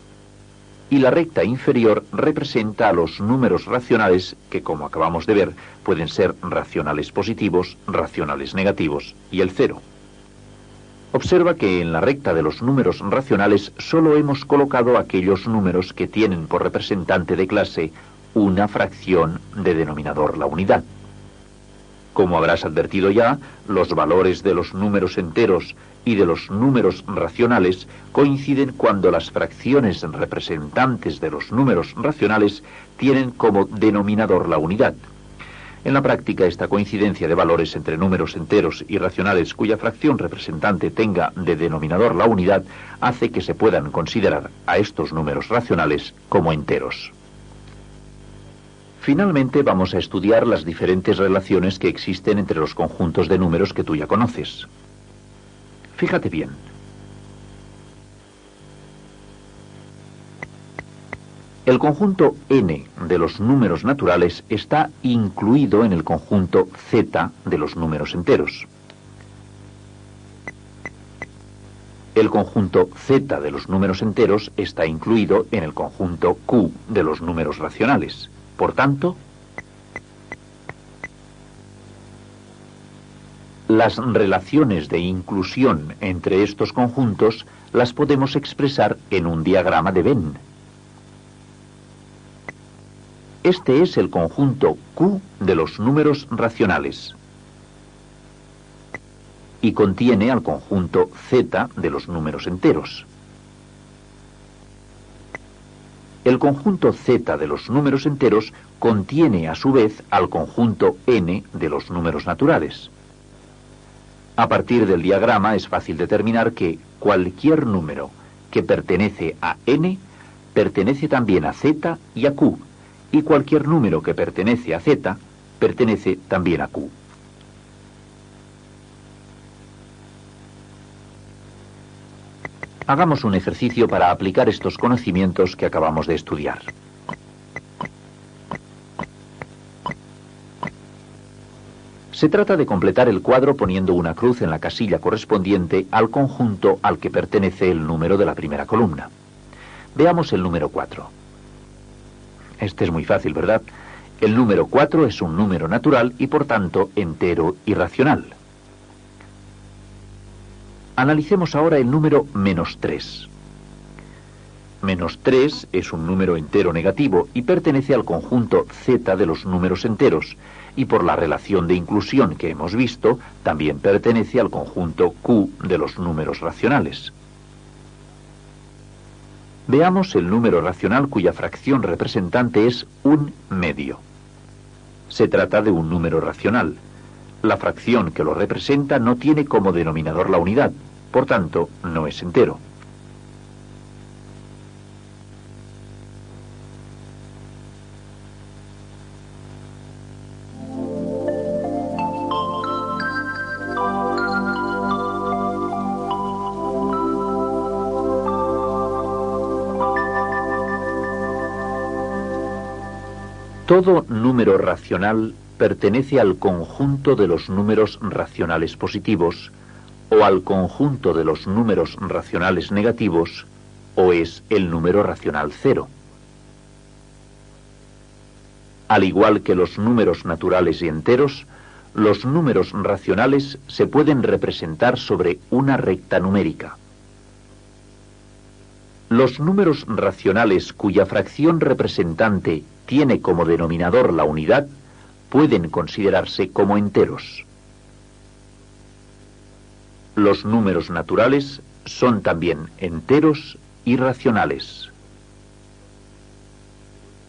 y la recta inferior representa a los números racionales que, como acabamos de ver, pueden ser racionales positivos, racionales negativos y el cero. Observa que en la recta de los números racionales solo hemos colocado aquellos números que tienen por representante de clase una fracción de denominador la unidad. Como habrás advertido ya, los valores de los números enteros y de los números racionales coinciden cuando las fracciones representantes de los números racionales tienen como denominador la unidad. En la práctica, esta coincidencia de valores entre números enteros y racionales cuya fracción representante tenga de denominador la unidad hace que se puedan considerar a estos números racionales como enteros. Finalmente, vamos a estudiar las diferentes relaciones que existen entre los conjuntos de números que tú ya conoces. Fíjate bien. El conjunto n de los números naturales está incluido en el conjunto z de los números enteros. El conjunto z de los números enteros está incluido en el conjunto q de los números racionales. Por tanto, las relaciones de inclusión entre estos conjuntos las podemos expresar en un diagrama de Venn. Este es el conjunto Q de los números racionales y contiene al conjunto Z de los números enteros. El conjunto Z de los números enteros contiene a su vez al conjunto N de los números naturales. A partir del diagrama es fácil determinar que cualquier número que pertenece a N pertenece también a Z y a Q, y cualquier número que pertenece a Z pertenece también a Q. Hagamos un ejercicio para aplicar estos conocimientos que acabamos de estudiar. Se trata de completar el cuadro poniendo una cruz en la casilla correspondiente al conjunto al que pertenece el número de la primera columna. Veamos el número 4. Este es muy fácil, ¿verdad? El número 4 es un número natural y por tanto entero y racional. Analicemos ahora el número -3. -3 es un número entero negativo y pertenece al conjunto Z de los números enteros, y por la relación de inclusión que hemos visto, también pertenece al conjunto Q de los números racionales. Veamos el número racional cuya fracción representante es 1/2. Se trata de un número racional. La fracción que lo representa no tiene como denominador la unidad, por tanto, no es entero. Todo número racional pertenece al conjunto de los números racionales positivos, o al conjunto de los números racionales negativos, o es el número racional 0. Al igual que los números naturales y enteros, los números racionales se pueden representar sobre una recta numérica. Los números racionales cuya fracción representante tiene como denominador la unidad pueden considerarse como enteros. Los números naturales son también enteros y racionales.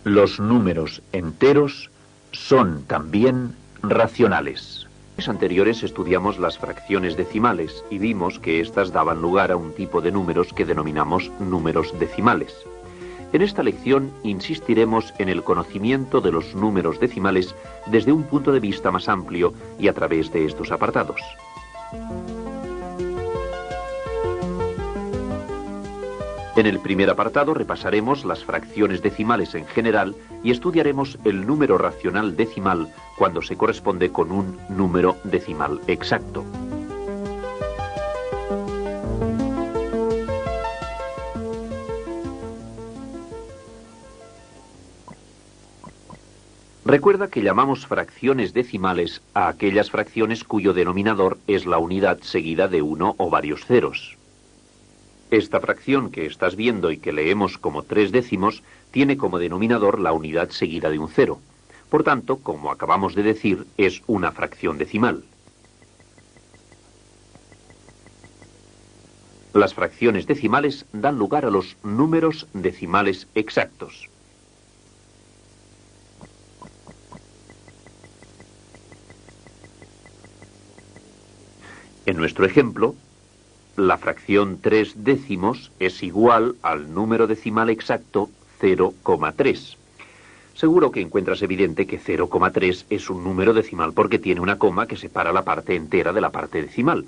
Los números enteros son también racionales. En los anteriores estudiamos las fracciones decimales y vimos que éstas daban lugar a un tipo de números que denominamos números decimales. En esta lección insistiremos en el conocimiento de los números decimales desde un punto de vista más amplio y a través de estos apartados. En el primer apartado repasaremos las fracciones decimales en general y estudiaremos el número racional decimal cuando se corresponde con un número decimal exacto. Recuerda que llamamos fracciones decimales a aquellas fracciones cuyo denominador es la unidad seguida de uno o varios ceros. Esta fracción que estás viendo y que leemos como 3 décimos tiene como denominador la unidad seguida de un cero. Por tanto, como acabamos de decir, es una fracción decimal. Las fracciones decimales dan lugar a los números decimales exactos. En nuestro ejemplo, la fracción 3 décimos es igual al número decimal exacto 0,3. Seguro que encuentras evidente que 0,3 es un número decimal porque tiene una coma que separa la parte entera de la parte decimal.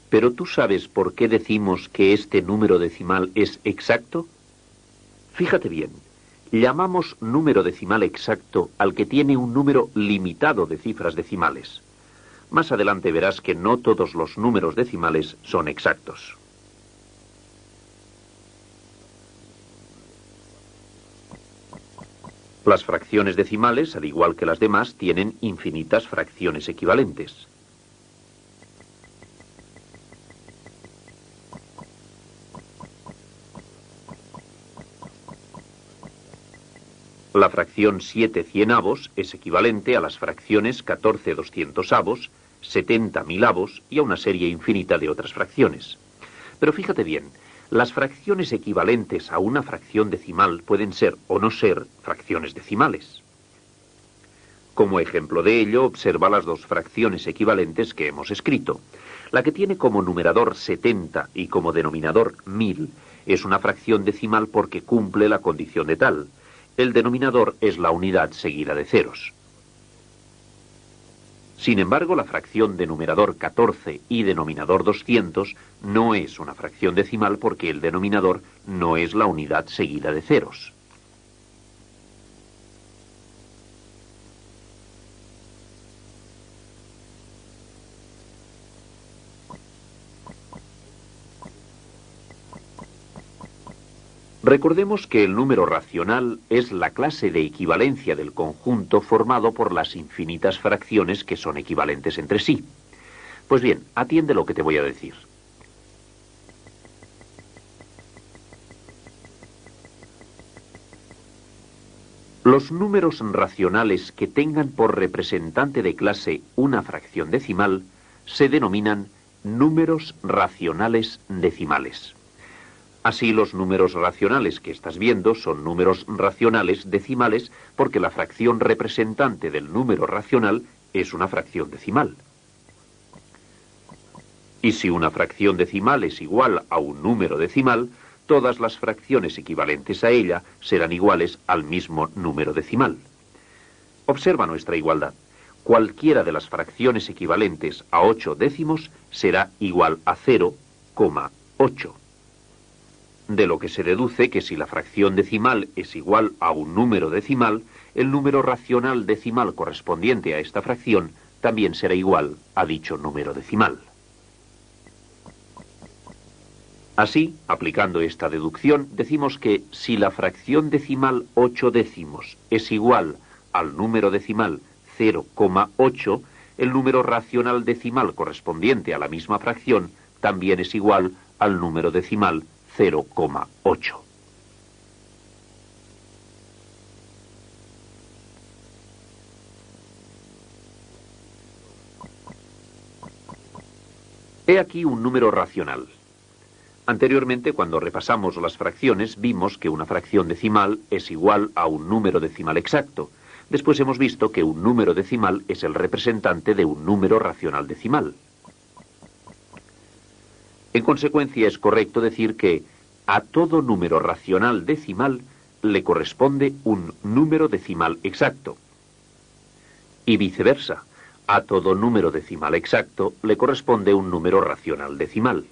¿Pero tú sabes por qué decimos que este número decimal es exacto? Fíjate bien, llamamos número decimal exacto al que tiene un número limitado de cifras decimales. Más adelante verás que no todos los números decimales son exactos. Las fracciones decimales, al igual que las demás, tienen infinitas fracciones equivalentes. La fracción 7 cienavos es equivalente a las fracciones 14 200avos, 70 1000avos y a una serie infinita de otras fracciones. Pero fíjate bien, las fracciones equivalentes a una fracción decimal pueden ser o no ser fracciones decimales. Como ejemplo de ello, observa las dos fracciones equivalentes que hemos escrito. La que tiene como numerador 70 y como denominador 1000 es una fracción decimal porque cumple la condición de tal. El denominador es la unidad seguida de ceros. Sin embargo, la fracción de numerador 14 y denominador 200 no es una fracción decimal porque el denominador no es la unidad seguida de ceros. Recordemos que el número racional es la clase de equivalencia del conjunto formado por las infinitas fracciones que son equivalentes entre sí. Pues bien, atiende lo que te voy a decir. Los números racionales que tengan por representante de clase una fracción decimal se denominan números racionales decimales. Así, los números racionales que estás viendo son números racionales decimales porque la fracción representante del número racional es una fracción decimal. Y si una fracción decimal es igual a un número decimal, todas las fracciones equivalentes a ella serán iguales al mismo número decimal. Observa nuestra igualdad. Cualquiera de las fracciones equivalentes a 8 décimos será igual a 0,8. De lo que se deduce que si la fracción decimal es igual a un número decimal, el número racional decimal correspondiente a esta fracción también será igual a dicho número decimal. Así, aplicando esta deducción, decimos que si la fracción decimal 8 décimos es igual al número decimal 0,8, el número racional decimal correspondiente a la misma fracción también es igual al número decimal 0,8. He aquí un número racional. Anteriormente, cuando repasamos las fracciones, vimos que una fracción decimal es igual a un número decimal exacto. Después hemos visto que un número decimal es el representante de un número racional decimal. En consecuencia, es correcto decir que a todo número racional decimal le corresponde un número decimal exacto. Y viceversa, a todo número decimal exacto le corresponde un número racional decimal.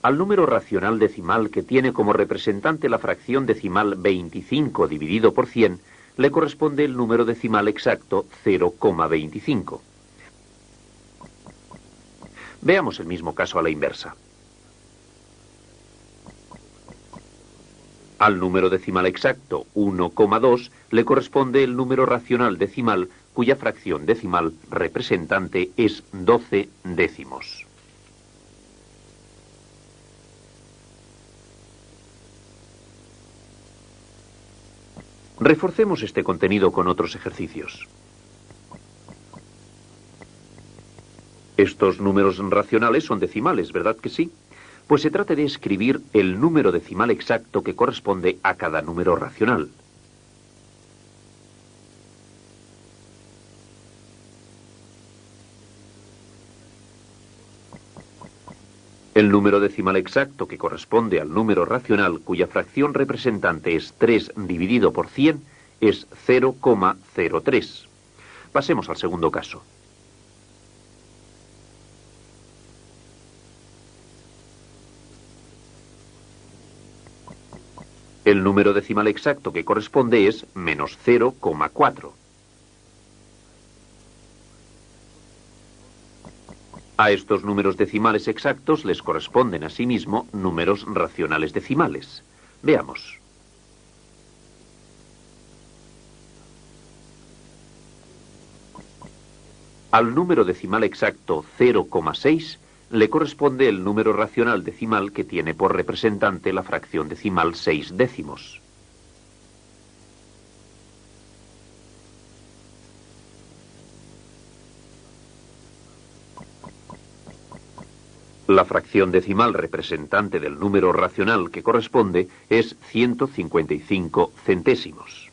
Al número racional decimal que tiene como representante la fracción decimal 25 dividido por 100, le corresponde el número decimal exacto 0,25. Veamos el mismo caso a la inversa. Al número decimal exacto 1,2 le corresponde el número racional decimal cuya fracción decimal representante es 12 décimos. Reforcemos este contenido con otros ejercicios. Estos números racionales son decimales, ¿verdad que sí? Pues se trata de escribir el número decimal exacto que corresponde a cada número racional. El número decimal exacto que corresponde al número racional cuya fracción representante es 3 dividido por 100 es 0,03. Pasemos al segundo caso. El número decimal exacto que corresponde es menos 0,4. A estos números decimales exactos les corresponden asimismo números racionales decimales. Veamos. Al número decimal exacto 0,6 le corresponde el número racional decimal que tiene por representante la fracción decimal 6 décimos. La fracción decimal representante del número racional que corresponde es 155 centésimos.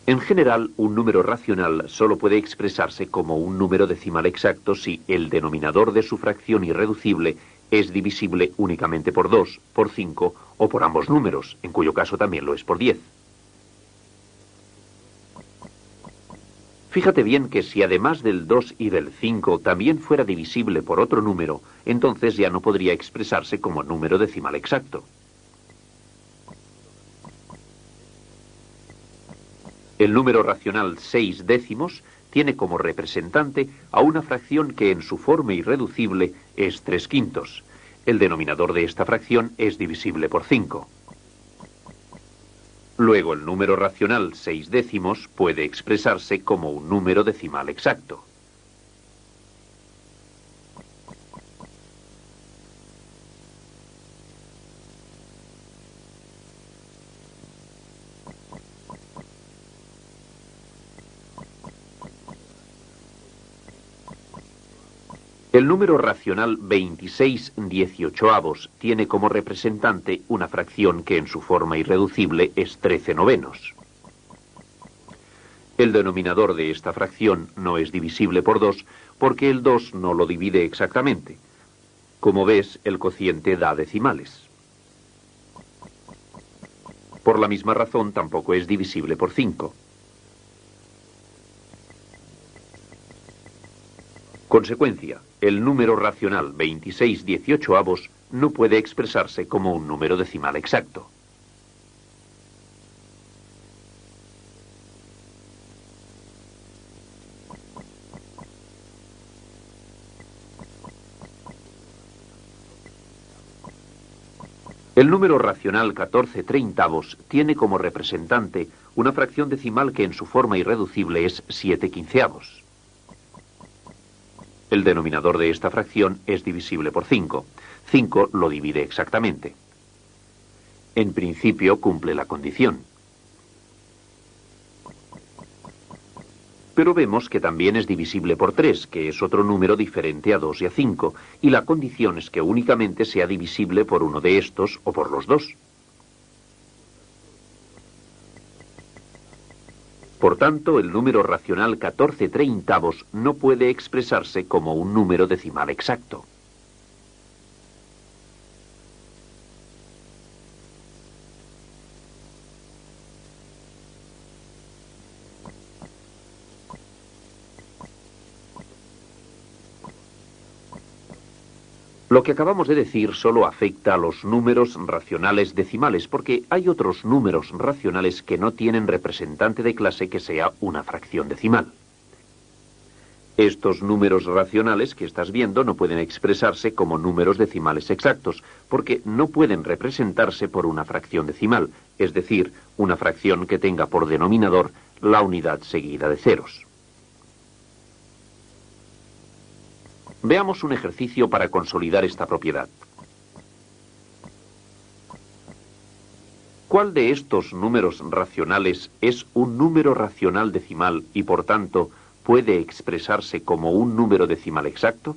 En general, un número racional solo puede expresarse como un número decimal exacto si el denominador de su fracción irreducible es divisible únicamente por 2, por 5 o por ambos números, en cuyo caso también lo es por 10. Fíjate bien que si además del 2 y del 5 también fuera divisible por otro número, entonces ya no podría expresarse como número decimal exacto. El número racional 6 décimos tiene como representante a una fracción que en su forma irreducible es 3/5. El denominador de esta fracción es divisible por 5. Luego el número racional 6 décimos puede expresarse como un número decimal exacto. El número racional 26/18 tiene como representante una fracción que en su forma irreducible es 13/9. El denominador de esta fracción no es divisible por 2 porque el 2 no lo divide exactamente. Como ves, el cociente da decimales. Por la misma razón tampoco es divisible por 5. Consecuencia, el número racional 26/18 no puede expresarse como un número decimal exacto. El número racional 14/30 tiene como representante una fracción decimal que en su forma irreducible es 7/15. El denominador de esta fracción es divisible por 5. 5 lo divide exactamente. En principio cumple la condición. Pero vemos que también es divisible por 3, que es otro número diferente a 2 y a 5, y la condición es que únicamente sea divisible por uno de estos o por los dos. Por tanto, el número racional 14/30 no puede expresarse como un número decimal exacto. Lo que acabamos de decir solo afecta a los números racionales decimales, porque hay otros números racionales que no tienen representante de clase que sea una fracción decimal. Estos números racionales que estás viendo no pueden expresarse como números decimales exactos, porque no pueden representarse por una fracción decimal, es decir, una fracción que tenga por denominador la unidad seguida de ceros. Veamos un ejercicio para consolidar esta propiedad. ¿Cuál de estos números racionales es un número racional decimal y por tanto puede expresarse como un número decimal exacto?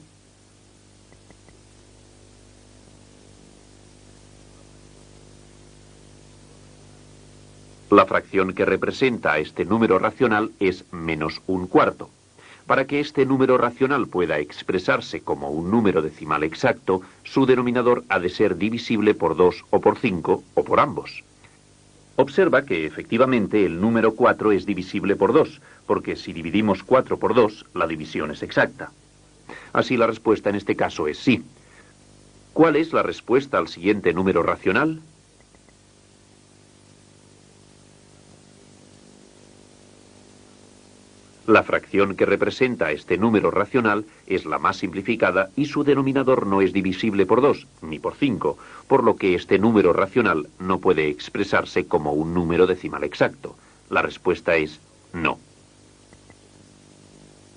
La fracción que representa a este número racional es -1/4. Para que este número racional pueda expresarse como un número decimal exacto, su denominador ha de ser divisible por 2 o por 5 o por ambos. Observa que efectivamente el número 4 es divisible por 2, porque si dividimos 4 por 2, la división es exacta. Así la respuesta en este caso es sí. ¿Cuál es la respuesta al siguiente número racional? La fracción que representa este número racional es la más simplificada y su denominador no es divisible por 2 ni por 5, por lo que este número racional no puede expresarse como un número decimal exacto. La respuesta es no.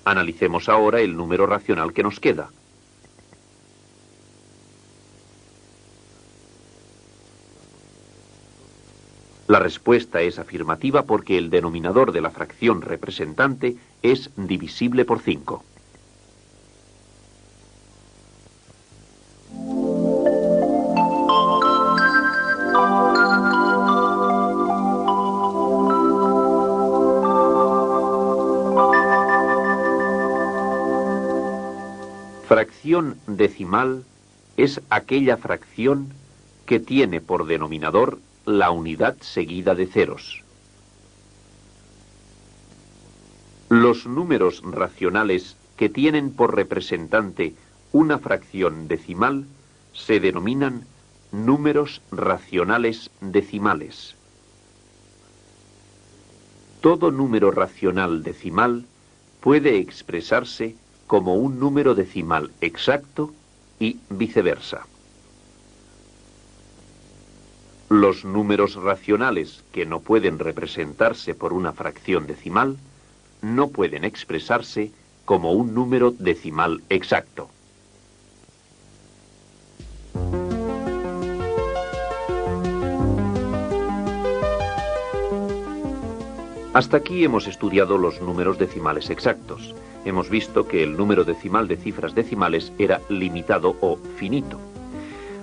Analicemos ahora el número racional que nos queda. La respuesta es afirmativa porque el denominador de la fracción representante es divisible por 5. Fracción decimal es aquella fracción que tiene por denominador la unidad seguida de ceros. Los números racionales que tienen por representante una fracción decimal se denominan números racionales decimales. Todo número racional decimal puede expresarse como un número decimal exacto y viceversa. Los números racionales que no pueden representarse por una fracción decimal no pueden expresarse como un número decimal exacto. Hasta aquí hemos estudiado los números decimales exactos. Hemos visto que el número decimal de cifras decimales era limitado o finito.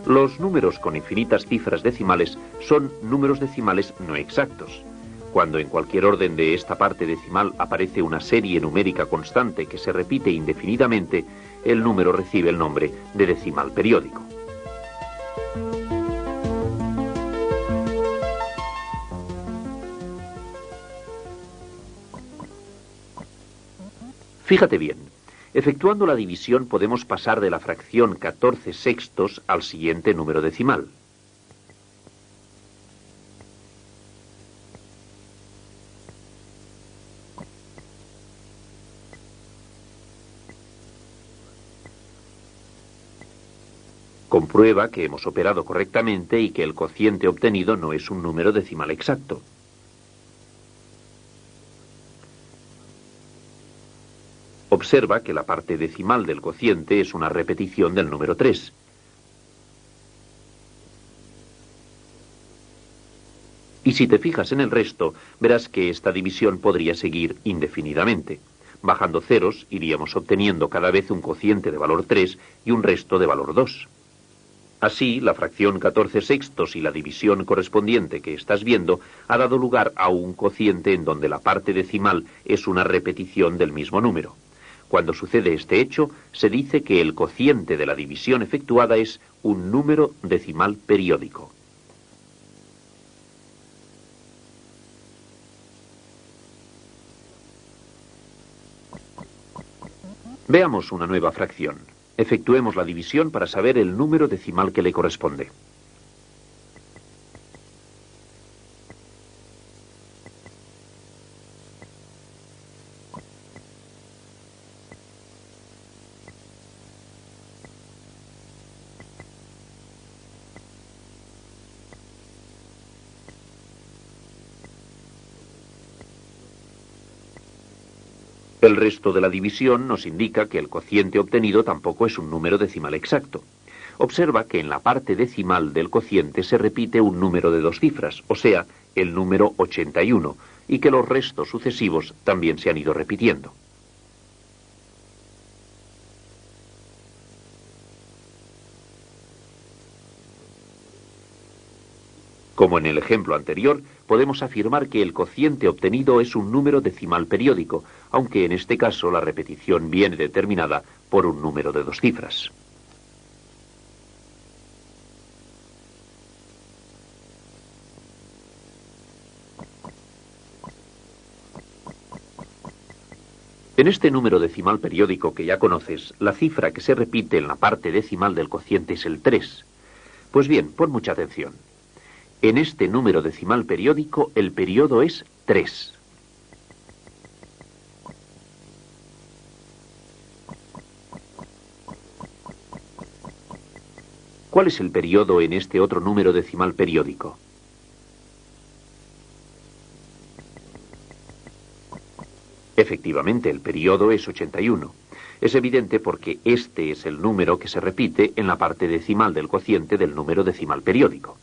Los números con infinitas cifras decimales son números decimales no exactos. Cuando en cualquier orden de esta parte decimal aparece una serie numérica constante que se repite indefinidamente, el número recibe el nombre de decimal periódico. Fíjate bien. Efectuando la división podemos pasar de la fracción 14/6 al siguiente número decimal. Comprueba que hemos operado correctamente y que el cociente obtenido no es un número decimal exacto. Observa que la parte decimal del cociente es una repetición del número 3. Y si te fijas en el resto, verás que esta división podría seguir indefinidamente. Bajando ceros, iríamos obteniendo cada vez un cociente de valor 3 y un resto de valor 2. Así, la fracción 14 sextos y la división correspondiente que estás viendo ha dado lugar a un cociente en donde la parte decimal es una repetición del mismo número. Cuando sucede este hecho, se dice que el cociente de la división efectuada es un número decimal periódico. Veamos una nueva fracción. Efectuemos la división para saber el número decimal que le corresponde. El resto de la división nos indica que el cociente obtenido tampoco es un número decimal exacto. Observa que en la parte decimal del cociente se repite un número de 2 cifras, o sea, el número 81, y que los restos sucesivos también se han ido repitiendo. Como en el ejemplo anterior, podemos afirmar que el cociente obtenido es un número decimal periódico, aunque en este caso la repetición viene determinada por un número de 2 cifras. En este número decimal periódico que ya conoces, la cifra que se repite en la parte decimal del cociente es el 3. Pues bien, pon mucha atención. En este número decimal periódico, el periodo es 3. ¿Cuál es el periodo en este otro número decimal periódico? Efectivamente, el periodo es 81. Es evidente porque este es el número que se repite en la parte decimal del cociente del número decimal periódico.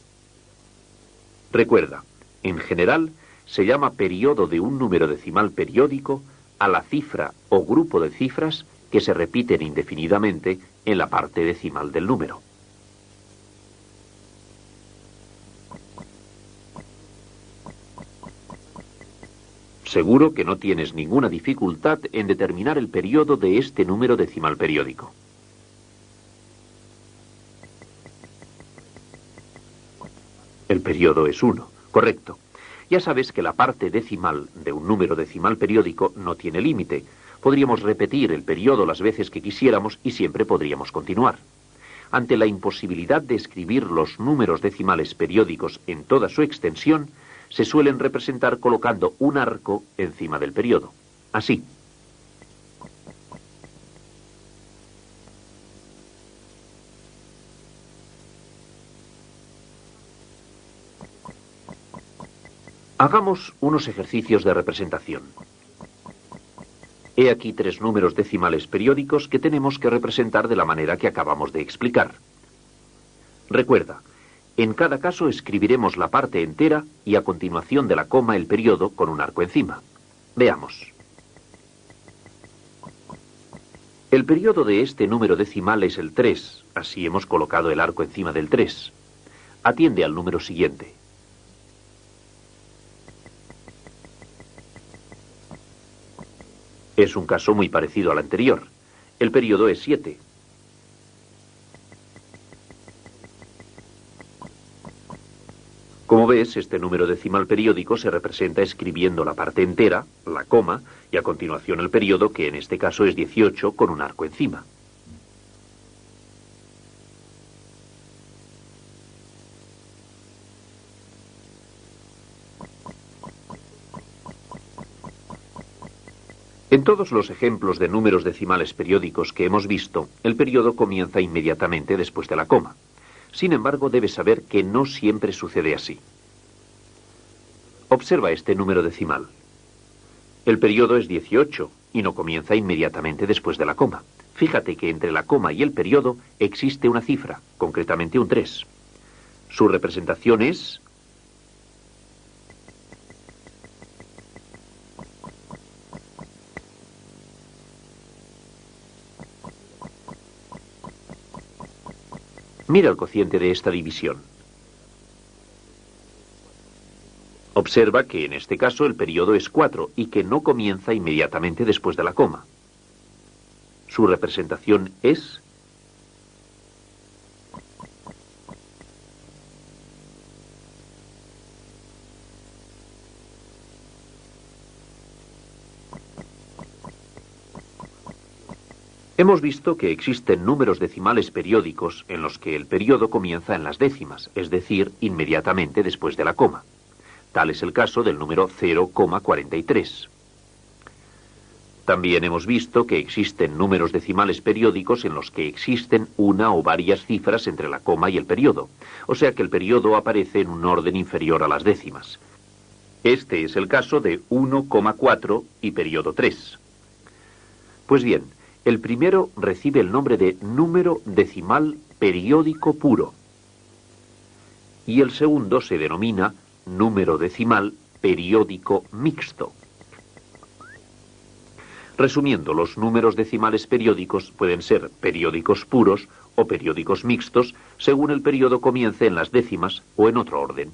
Recuerda, en general, se llama periodo de un número decimal periódico a la cifra o grupo de cifras que se repiten indefinidamente en la parte decimal del número. Seguro que no tienes ninguna dificultad en determinar el periodo de este número decimal periódico. El periodo es 1, correcto. Ya sabes que la parte decimal de un número decimal periódico no tiene límite. Podríamos repetir el periodo las veces que quisiéramos y siempre podríamos continuar. Ante la imposibilidad de escribir los números decimales periódicos en toda su extensión, se suelen representar colocando un arco encima del periodo. Así. Hagamos unos ejercicios de representación. He aquí 3 números decimales periódicos que tenemos que representar de la manera que acabamos de explicar. Recuerda, en cada caso escribiremos la parte entera y a continuación de la coma el periodo con un arco encima. Veamos. El periodo de este número decimal es el 3, así hemos colocado el arco encima del 3. Atiende al número siguiente. Es un caso muy parecido al anterior. El periodo es 7. Como ves, este número decimal periódico se representa escribiendo la parte entera, la coma, y a continuación el periodo, que en este caso es 18, con un arco encima. En todos los ejemplos de números decimales periódicos que hemos visto, el periodo comienza inmediatamente después de la coma. Sin embargo, debes saber que no siempre sucede así. Observa este número decimal. El periodo es 18 y no comienza inmediatamente después de la coma. Fíjate que entre la coma y el periodo existe una cifra, concretamente un 3. Su representación es... Mira el cociente de esta división. Observa que en este caso el periodo es 4 y que no comienza inmediatamente después de la coma. Su representación es... Hemos visto que existen números decimales periódicos en los que el periodo comienza en las décimas, es decir, inmediatamente después de la coma. Tal es el caso del número 0,43. También hemos visto que existen números decimales periódicos en los que existen una o varias cifras entre la coma y el periodo, o sea que el periodo aparece en un orden inferior a las décimas. Este es el caso de 1,4 y periodo 3. Pues bien, el primero recibe el nombre de número decimal periódico puro y el segundo se denomina número decimal periódico mixto. Resumiendo, los números decimales periódicos pueden ser periódicos puros o periódicos mixtos según el periodo comience en las décimas o en otro orden.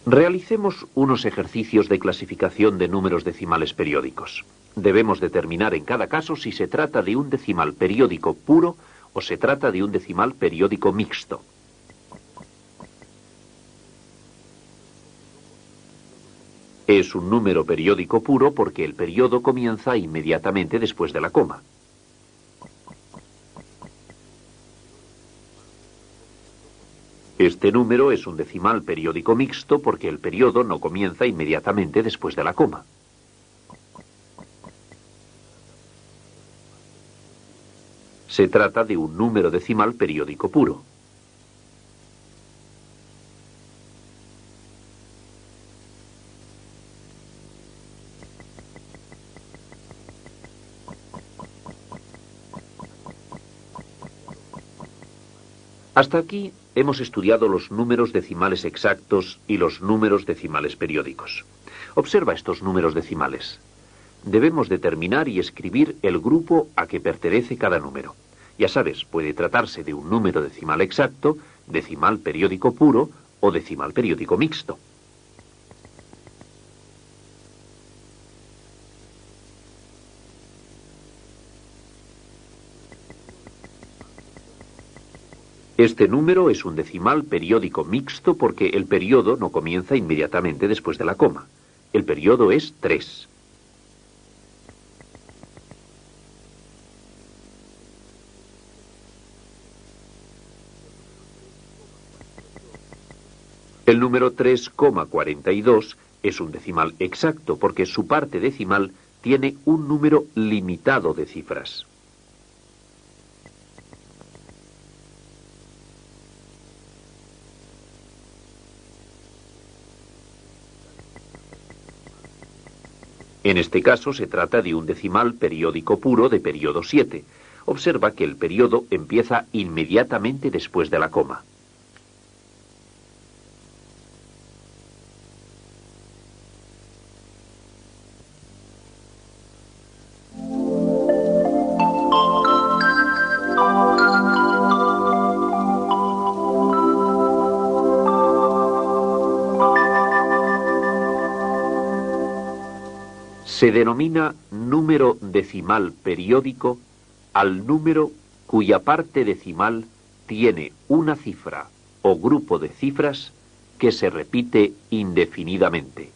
Realicemos unos ejercicios de clasificación de números decimales periódicos. Debemos determinar en cada caso si se trata de un decimal periódico puro o se trata de un decimal periódico mixto. Es un número periódico puro porque el periodo comienza inmediatamente después de la coma. Este número es un decimal periódico mixto porque el periodo no comienza inmediatamente después de la coma. Se trata de un número decimal periódico puro. Hasta aquí hemos estudiado los números decimales exactos y los números decimales periódicos. Observa estos números decimales. Debemos determinar y escribir el grupo a que pertenece cada número. Ya sabes, puede tratarse de un número decimal exacto, decimal periódico puro o decimal periódico mixto. Este número es un decimal periódico mixto porque el periodo no comienza inmediatamente después de la coma. El periodo es 3. El número 3,42 es un decimal exacto porque su parte decimal tiene un número limitado de cifras. En este caso se trata de un decimal periódico puro de periodo 7. Observa que el periodo empieza inmediatamente después de la coma. Se denomina número decimal periódico al número cuya parte decimal tiene una cifra o grupo de cifras que se repite indefinidamente.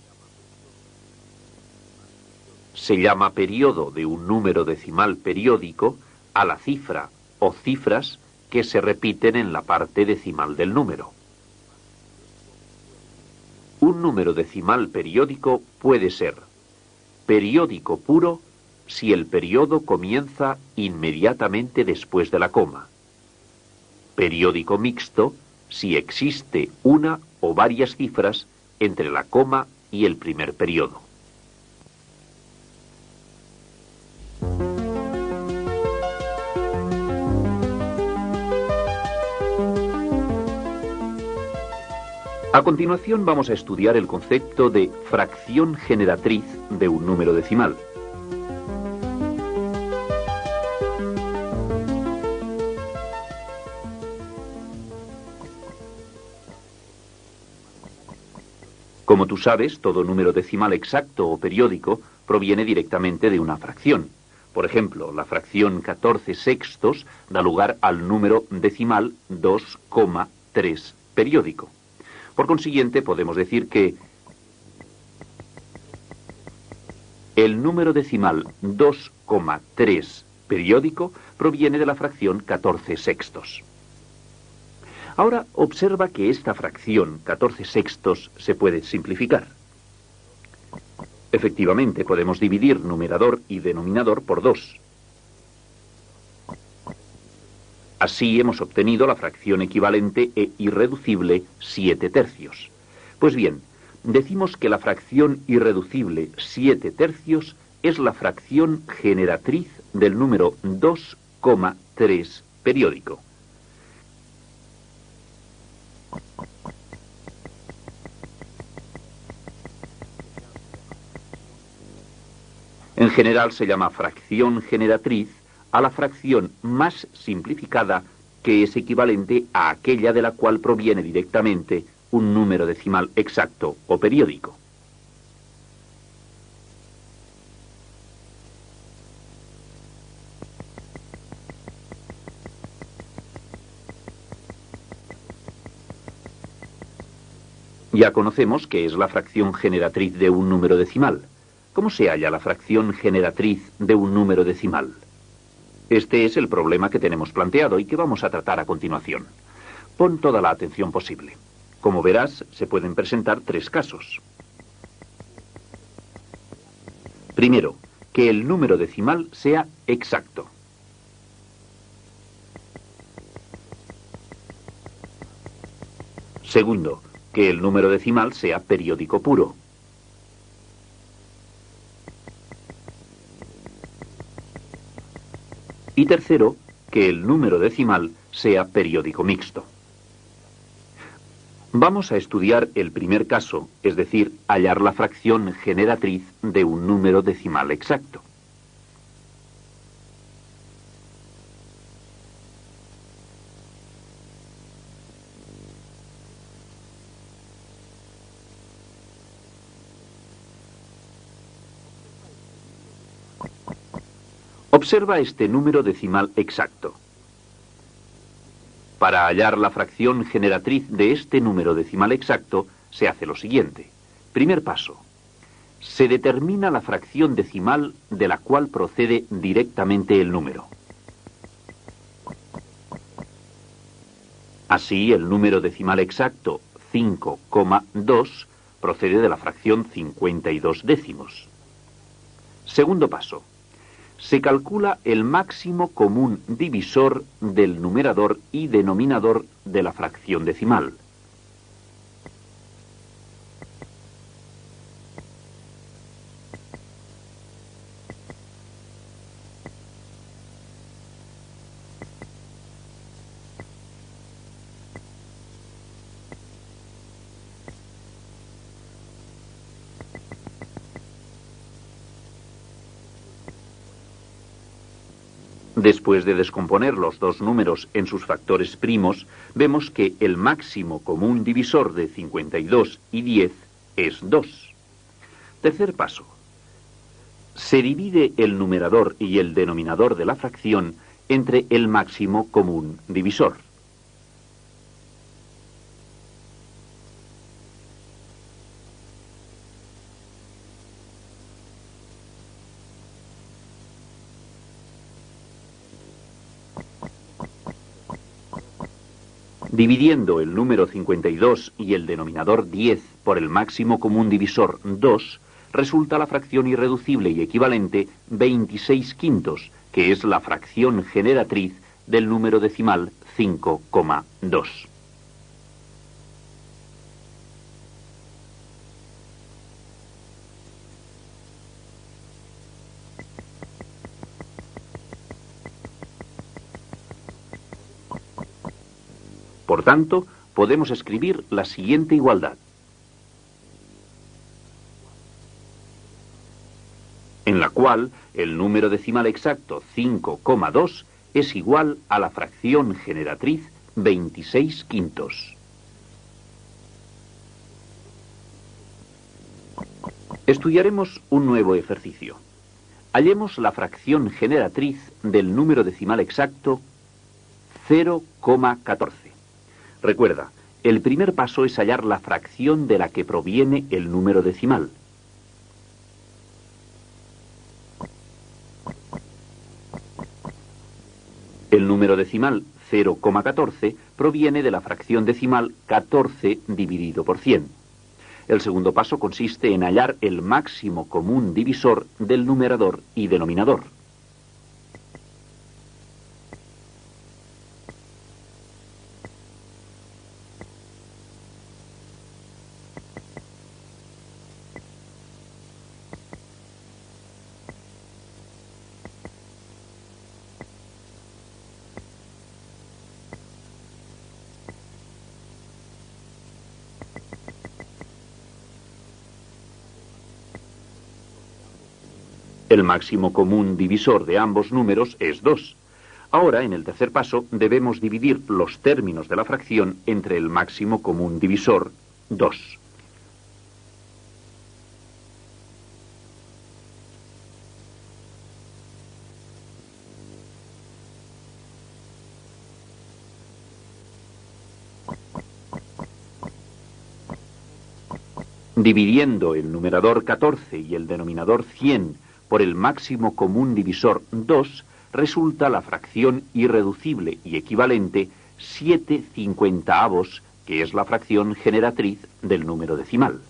Se llama periodo de un número decimal periódico a la cifra o cifras que se repiten en la parte decimal del número. Un número decimal periódico puede ser periódico puro si el periodo comienza inmediatamente después de la coma. Periódico mixto si existe una o varias cifras entre la coma y el primer periodo. A continuación vamos a estudiar el concepto de fracción generatriz de un número decimal. Como tú sabes, todo número decimal exacto o periódico proviene directamente de una fracción. Por ejemplo, la fracción 14 sextos da lugar al número decimal 2,3 periódico. Por consiguiente, podemos decir que el número decimal 2,3 periódico proviene de la fracción 14 sextos. Ahora observa que esta fracción 14 sextos se puede simplificar. Efectivamente, podemos dividir numerador y denominador por 2. Así hemos obtenido la fracción equivalente e irreducible 7 tercios. Pues bien, decimos que la fracción irreducible 7 tercios es la fracción generatriz del número 2,3 periódico. En general se llama fracción generatriz a la fracción más simplificada que es equivalente a aquella de la cual proviene directamente un número decimal exacto o periódico. Ya conocemos qué es la fracción generatriz de un número decimal. ¿Cómo se halla la fracción generatriz de un número decimal? Este es el problema que tenemos planteado y que vamos a tratar a continuación. Pon toda la atención posible. Como verás, se pueden presentar 3 casos. Primero, que el número decimal sea exacto. Segundo, que el número decimal sea periódico puro. Y tercero, que el número decimal sea periódico mixto. Vamos a estudiar el primer caso, es decir, hallar la fracción generatriz de un número decimal exacto. Observa este número decimal exacto. Para hallar la fracción generatriz de este número decimal exacto, se hace lo siguiente. Primer paso. Se determina la fracción decimal de la cual procede directamente el número. Así, el número decimal exacto 5,2 procede de la fracción 52 décimos. Segundo paso. Se calcula el máximo común divisor del numerador y denominador de la fracción decimal. Después de descomponer los dos números en sus factores primos, vemos que el máximo común divisor de 52 y 10 es 2. Tercer paso. Se divide el numerador y el denominador de la fracción entre el máximo común divisor. Dividiendo el número 52 y el denominador 10 por el máximo común divisor 2, resulta la fracción irreducible y equivalente 26 quintos, que es la fracción generatriz del número decimal 5,2. Por tanto, podemos escribir la siguiente igualdad. En la cual el número decimal exacto 5,2 es igual a la fracción generatriz 26 quintos. Estudiaremos un nuevo ejercicio. Hallemos la fracción generatriz del número decimal exacto 0,14. Recuerda, el primer paso es hallar la fracción de la que proviene el número decimal. El número decimal 0,14 proviene de la fracción decimal 14 dividido por 100. El segundo paso consiste en hallar el máximo común divisor del numerador y denominador. El máximo común divisor de ambos números es 2. Ahora, en el tercer paso, debemos dividir los términos de la fracción entre el máximo común divisor, 2. Dividiendo el numerador 14 y el denominador 100 por el máximo común divisor 2, resulta la fracción irreducible y equivalente 7/50, que es la fracción generatriz del número decimal.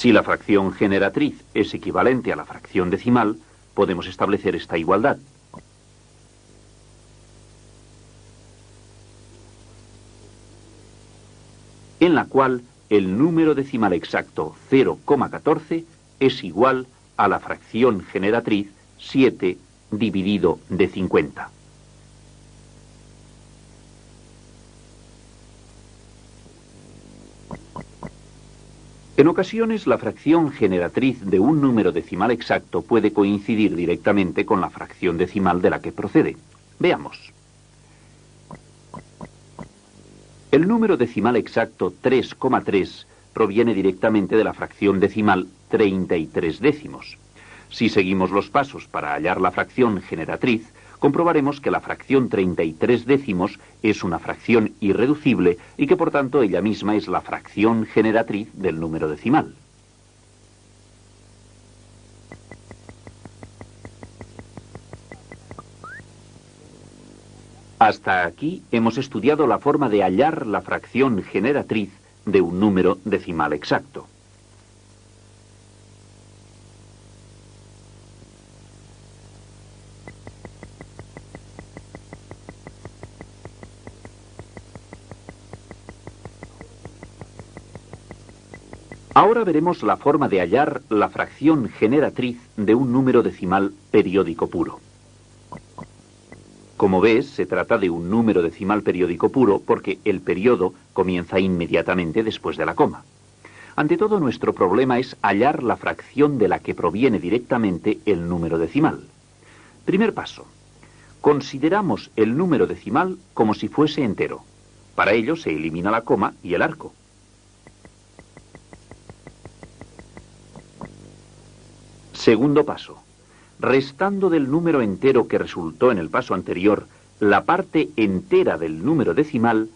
Si la fracción generatriz es equivalente a la fracción decimal, podemos establecer esta igualdad. En la cual el número decimal exacto 0,14 es igual a la fracción generatriz 7 dividido de 50. En ocasiones, la fracción generatriz de un número decimal exacto puede coincidir directamente con la fracción decimal de la que procede. Veamos. El número decimal exacto 3,3 proviene directamente de la fracción decimal 33 décimos. Si seguimos los pasos para hallar la fracción generatriz, comprobaremos que la fracción 33 décimos es una fracción irreducible y que por tanto ella misma es la fracción generatriz del número decimal. Hasta aquí hemos estudiado la forma de hallar la fracción generatriz de un número decimal exacto. Ahora veremos la forma de hallar la fracción generatriz de un número decimal periódico puro. Como ves, se trata de un número decimal periódico puro porque el periodo comienza inmediatamente después de la coma. Ante todo, nuestro problema es hallar la fracción de la que proviene directamente el número decimal. Primer paso. Consideramos el número decimal como si fuese entero. Para ello se elimina la coma y el arco. Segundo paso. Restando del número entero que resultó en el paso anterior la parte entera del número decimal,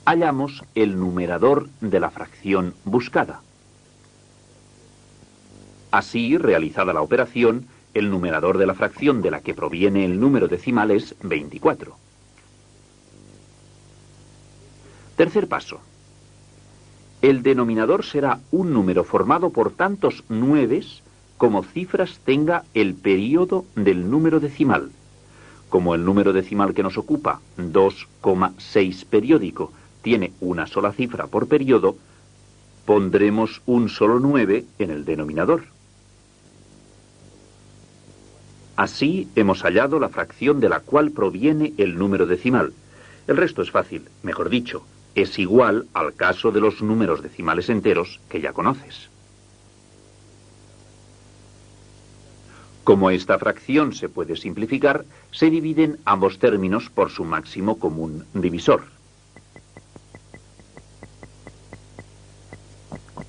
hallamos el numerador de la fracción buscada. Así, realizada la operación, el numerador de la fracción de la que proviene el número decimal es 24. Tercer paso. El denominador será un número formado por tantos nueves como cifras tenga el período del número decimal. Como el número decimal que nos ocupa, 2,6 periódico, tiene una sola cifra por periodo, pondremos un solo 9 en el denominador. Así hemos hallado la fracción de la cual proviene el número decimal. El resto es fácil, mejor dicho, es igual al caso de los números decimales enteros que ya conoces. Como esta fracción se puede simplificar, se dividen ambos términos por su máximo común divisor.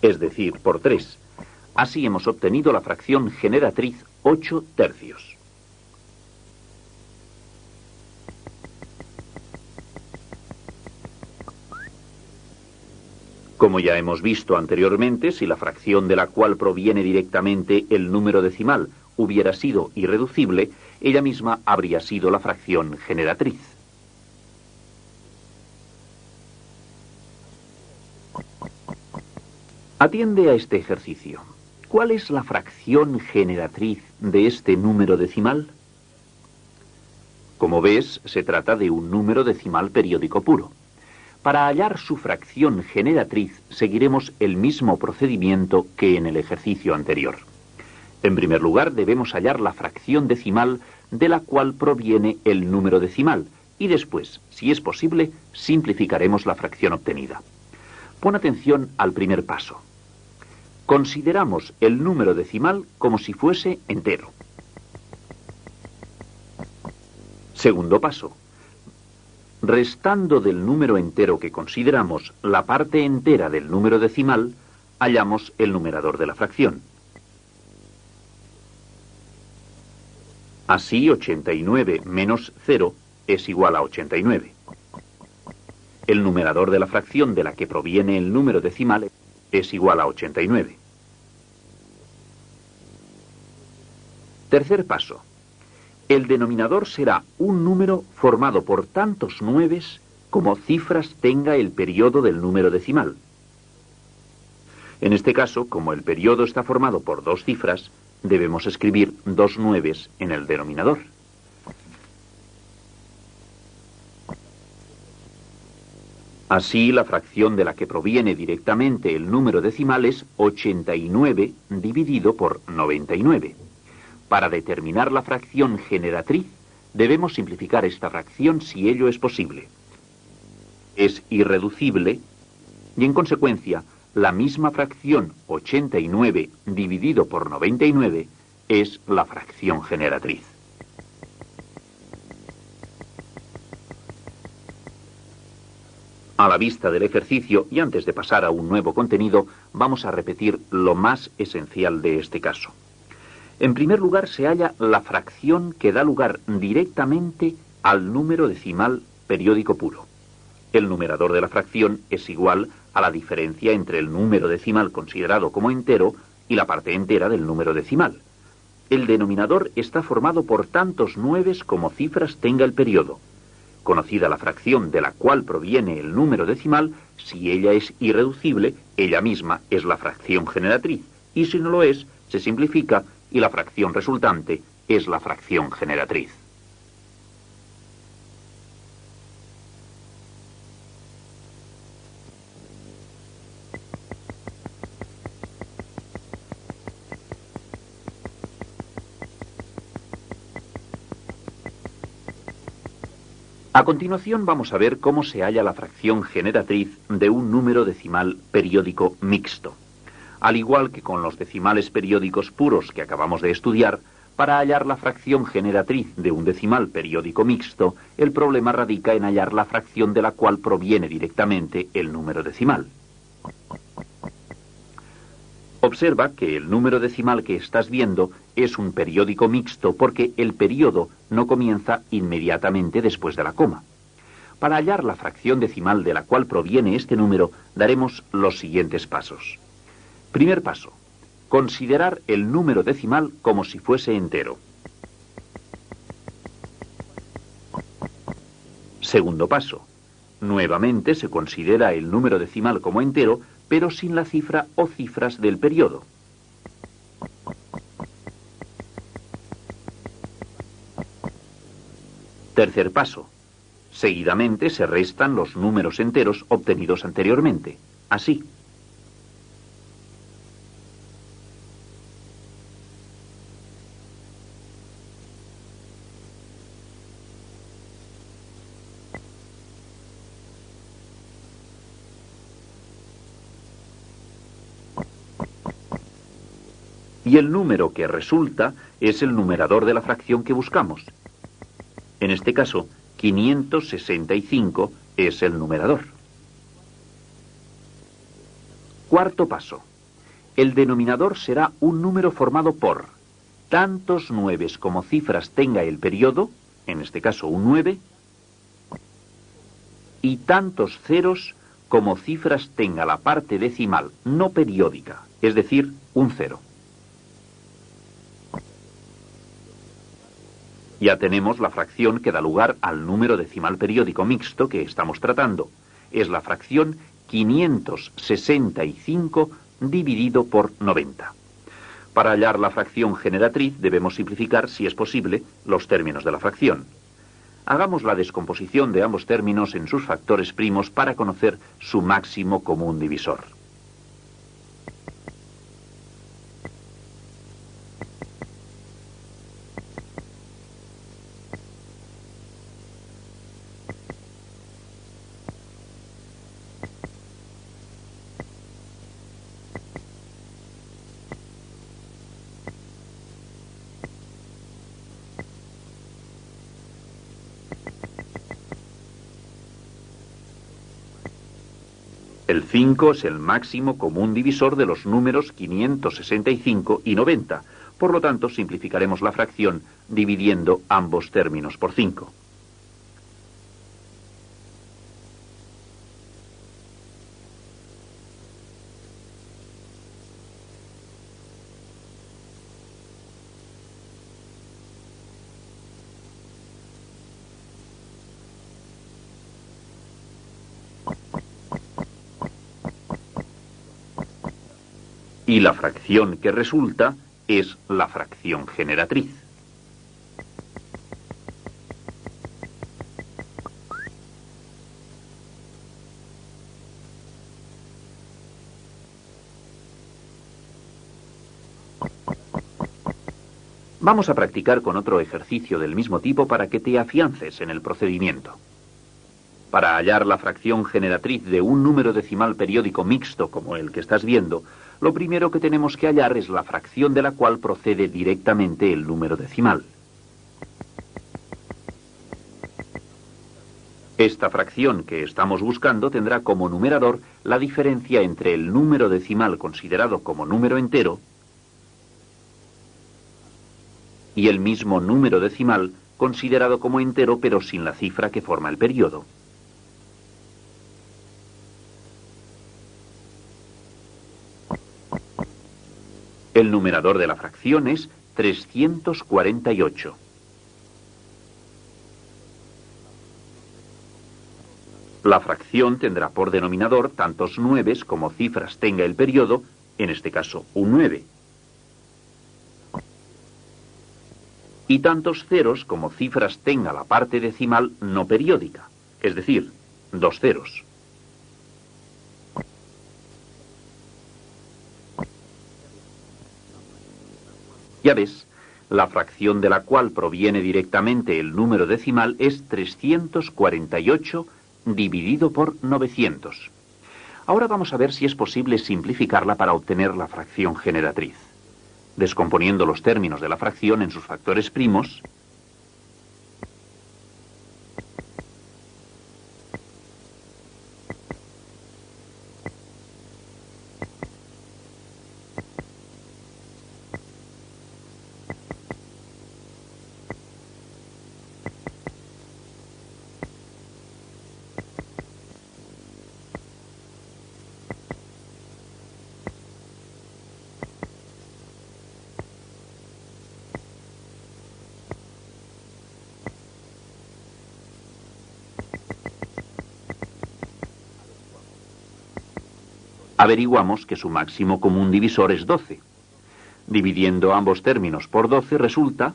Es decir, por 3. Así hemos obtenido la fracción generatriz 8 tercios. Como ya hemos visto anteriormente, si la fracción de la cual proviene directamente el número decimal hubiera sido irreducible, ella misma habría sido la fracción generatriz. Atiende a este ejercicio. ¿Cuál es la fracción generatriz de este número decimal? Como ves, se trata de un número decimal periódico puro. Para hallar su fracción generatriz, seguiremos el mismo procedimiento que en el ejercicio anterior. En primer lugar, debemos hallar la fracción decimal de la cual proviene el número decimal, y después, si es posible, simplificaremos la fracción obtenida. Pon atención al primer paso. Consideramos el número decimal como si fuese entero. Segundo paso. Restando del número entero que consideramos la parte entera del número decimal, hallamos el numerador de la fracción. Así, 89 menos 0 es igual a 89. El numerador de la fracción de la que proviene el número decimal es igual a 89. Tercer paso. El denominador será un número formado por tantos nueves como cifras tenga el periodo del número decimal. En este caso, como el periodo está formado por 2 cifras, debemos escribir 2 nueves en el denominador. Así, la fracción de la que proviene directamente el número decimal es 89 dividido por 99. Para determinar la fracción generatriz, debemos simplificar esta fracción si ello es posible. Es irreducible y, en consecuencia, la misma fracción 89 dividido por 99 es la fracción generatriz. A la vista del ejercicio y antes de pasar a un nuevo contenido, vamos a repetir lo más esencial de este caso. En primer lugar, se halla la fracción que da lugar directamente al número decimal periódico puro. El numerador de la fracción es igual a la diferencia entre el número decimal considerado como entero y la parte entera del número decimal. El denominador está formado por tantos nueves como cifras tenga el periodo. Conocida la fracción de la cual proviene el número decimal, si ella es irreducible, ella misma es la fracción generatriz, y si no lo es, se simplifica y la fracción resultante es la fracción generatriz. A continuación vamos a ver cómo se halla la fracción generatriz de un número decimal periódico mixto. Al igual que con los decimales periódicos puros que acabamos de estudiar, para hallar la fracción generatriz de un decimal periódico mixto, el problema radica en hallar la fracción de la cual proviene directamente el número decimal. Observa que el número decimal que estás viendo es un periódico mixto porque el periodo no comienza inmediatamente después de la coma. Para hallar la fracción decimal de la cual proviene este número, daremos los siguientes pasos. Primer paso. Considerar el número decimal como si fuese entero. Segundo paso. Nuevamente se considera el número decimal como entero, pero sin la cifra o cifras del periodo. Tercer paso. Seguidamente se restan los números enteros obtenidos anteriormente. Así. Y el número que resulta es el numerador de la fracción que buscamos. En este caso, 565 es el numerador. Cuarto paso. El denominador será un número formado por tantos nueves como cifras tenga el periodo, en este caso un 9, y tantos ceros como cifras tenga la parte decimal no periódica, es decir, un 0. Ya tenemos la fracción que da lugar al número decimal periódico mixto que estamos tratando. Es la fracción 565 dividido por 90. Para hallar la fracción generatriz debemos simplificar, si es posible, los términos de la fracción. Hagamos la descomposición de ambos términos en sus factores primos para conocer su máximo común divisor. El 5 es el máximo común divisor de los números 565 y 90. Por lo tanto, simplificaremos la fracción dividiendo ambos términos por 5. Y la fracción que resulta es la fracción generatriz. Vamos a practicar con otro ejercicio del mismo tipo para que te afiances en el procedimiento. Para hallar la fracción generatriz de un número decimal periódico mixto como el que estás viendo, lo primero que tenemos que hallar es la fracción de la cual procede directamente el número decimal. Esta fracción que estamos buscando tendrá como numerador la diferencia entre el número decimal considerado como número entero y el mismo número decimal considerado como entero pero sin la cifra que forma el periodo. El numerador de la fracción es 348. La fracción tendrá por denominador tantos nueves como cifras tenga el periodo, en este caso un 9. Y tantos ceros como cifras tenga la parte decimal no periódica, es decir, 2 ceros. Ya ves, la fracción de la cual proviene directamente el número decimal es 348 dividido por 900. Ahora vamos a ver si es posible simplificarla para obtener la fracción generatriz. Descomponiendo los términos de la fracción en sus factores primos, averiguamos que su máximo común divisor es 12. Dividiendo ambos términos por 12 resulta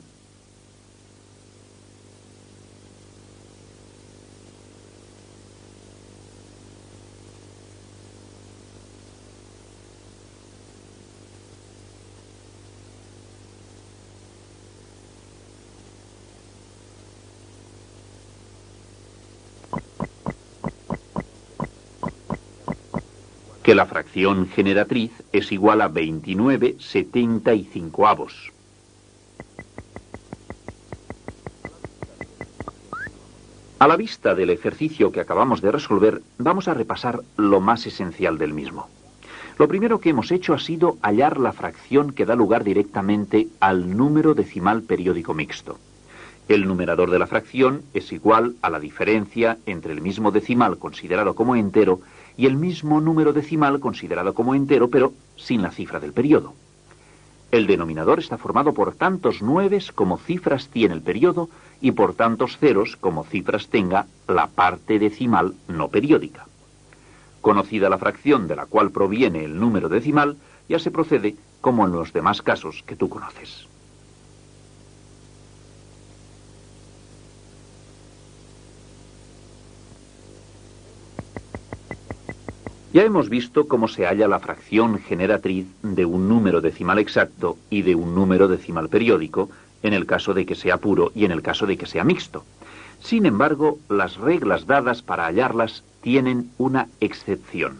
Que la fracción generatriz es igual a 29/75. A la vista del ejercicio que acabamos de resolver, vamos a repasar lo más esencial del mismo. Lo primero que hemos hecho ha sido hallar la fracción que da lugar directamente al número decimal periódico mixto. El numerador de la fracción es igual a la diferencia entre el mismo decimal considerado como entero y el mismo número decimal considerado como entero, pero sin la cifra del periodo. El denominador está formado por tantos nueves como cifras tiene el periodo y por tantos ceros como cifras tenga la parte decimal no periódica. Conocida la fracción de la cual proviene el número decimal, ya se procede como en los demás casos que tú conoces. Ya hemos visto cómo se halla la fracción generatriz de un número decimal exacto y de un número decimal periódico, en el caso de que sea puro y en el caso de que sea mixto. Sin embargo, las reglas dadas para hallarlas tienen una excepción.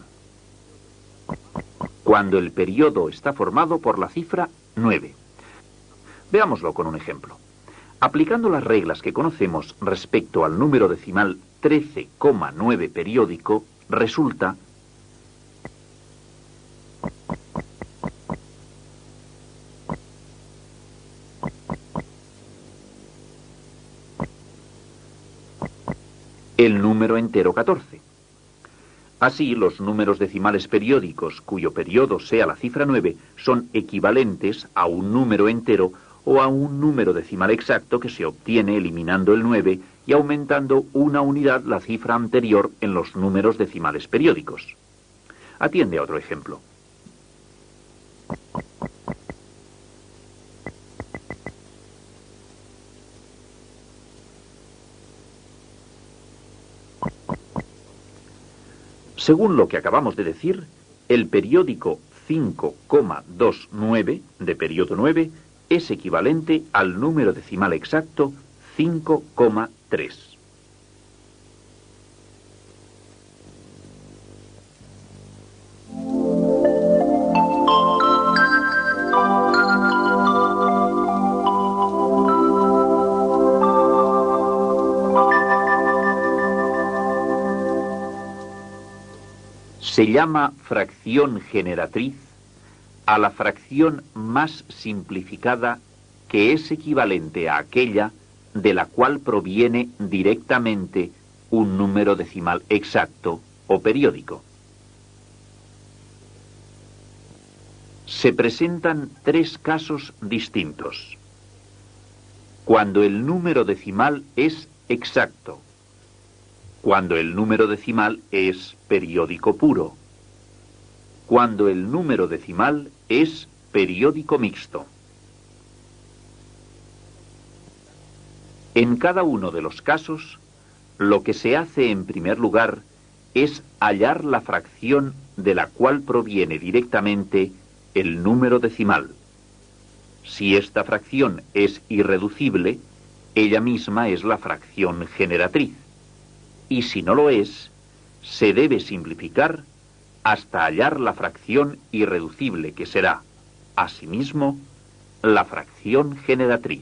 Cuando el periodo está formado por la cifra 9. Veámoslo con un ejemplo. Aplicando las reglas que conocemos respecto al número decimal 13,9 periódico, resulta el número entero 14. Así, los números decimales periódicos cuyo periodo sea la cifra 9 son equivalentes a un número entero o a un número decimal exacto que se obtiene eliminando el 9 y aumentando una unidad la cifra anterior en los números decimales periódicos. Atiende a otro ejemplo. Según lo que acabamos de decir, el periódico 5,29 de periodo 9 es equivalente al número decimal exacto 5,3. Se llama fracción generatriz a la fracción más simplificada que es equivalente a aquella de la cual proviene directamente un número decimal exacto o periódico. Se presentan tres casos distintos. Cuando el número decimal es exacto, cuando el número decimal es periódico puro, cuando el número decimal es periódico mixto. En cada uno de los casos, lo que se hace en primer lugar es hallar la fracción de la cual proviene directamente el número decimal. Si esta fracción es irreducible, ella misma es la fracción generatriz. Y si no lo es, se debe simplificar hasta hallar la fracción irreducible, que será, asimismo, la fracción generatriz.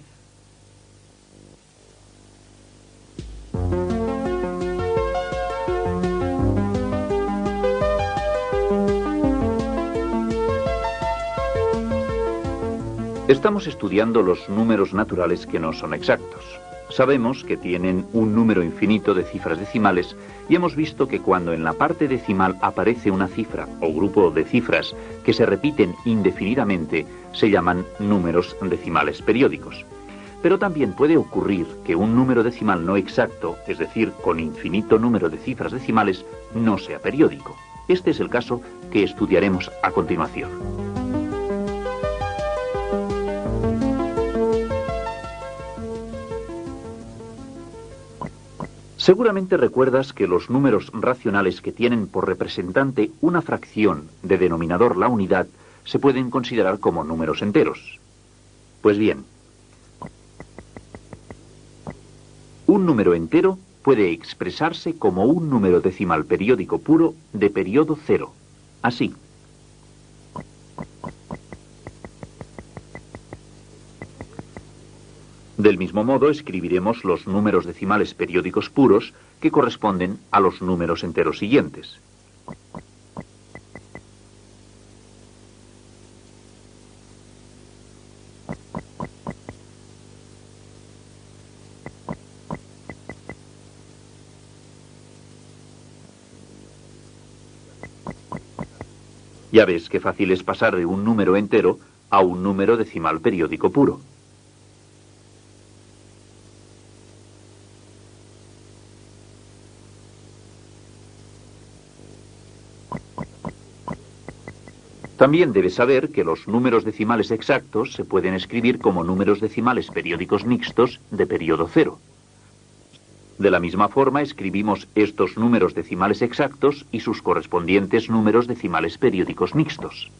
Estamos estudiando los números naturales que no son exactos. Sabemos que tienen un número infinito de cifras decimales y hemos visto que cuando en la parte decimal aparece una cifra o grupo de cifras que se repiten indefinidamente, se llaman números decimales periódicos. Pero también puede ocurrir que un número decimal no exacto, es decir, con infinito número de cifras decimales, no sea periódico. Este es el caso que estudiaremos a continuación. Seguramente recuerdas que los números racionales que tienen por representante una fracción de denominador la unidad se pueden considerar como números enteros. Pues bien, un número entero puede expresarse como un número decimal periódico puro de periodo 0. así. Del mismo modo, escribiremos los números decimales periódicos puros que corresponden a los números enteros siguientes. Ya ves qué fácil es pasar de un número entero a un número decimal periódico puro. También debes saber que los números decimales exactos se pueden escribir como números decimales periódicos mixtos de periodo cero. De la misma forma, escribimos estos números decimales exactos y sus correspondientes números decimales periódicos mixtos.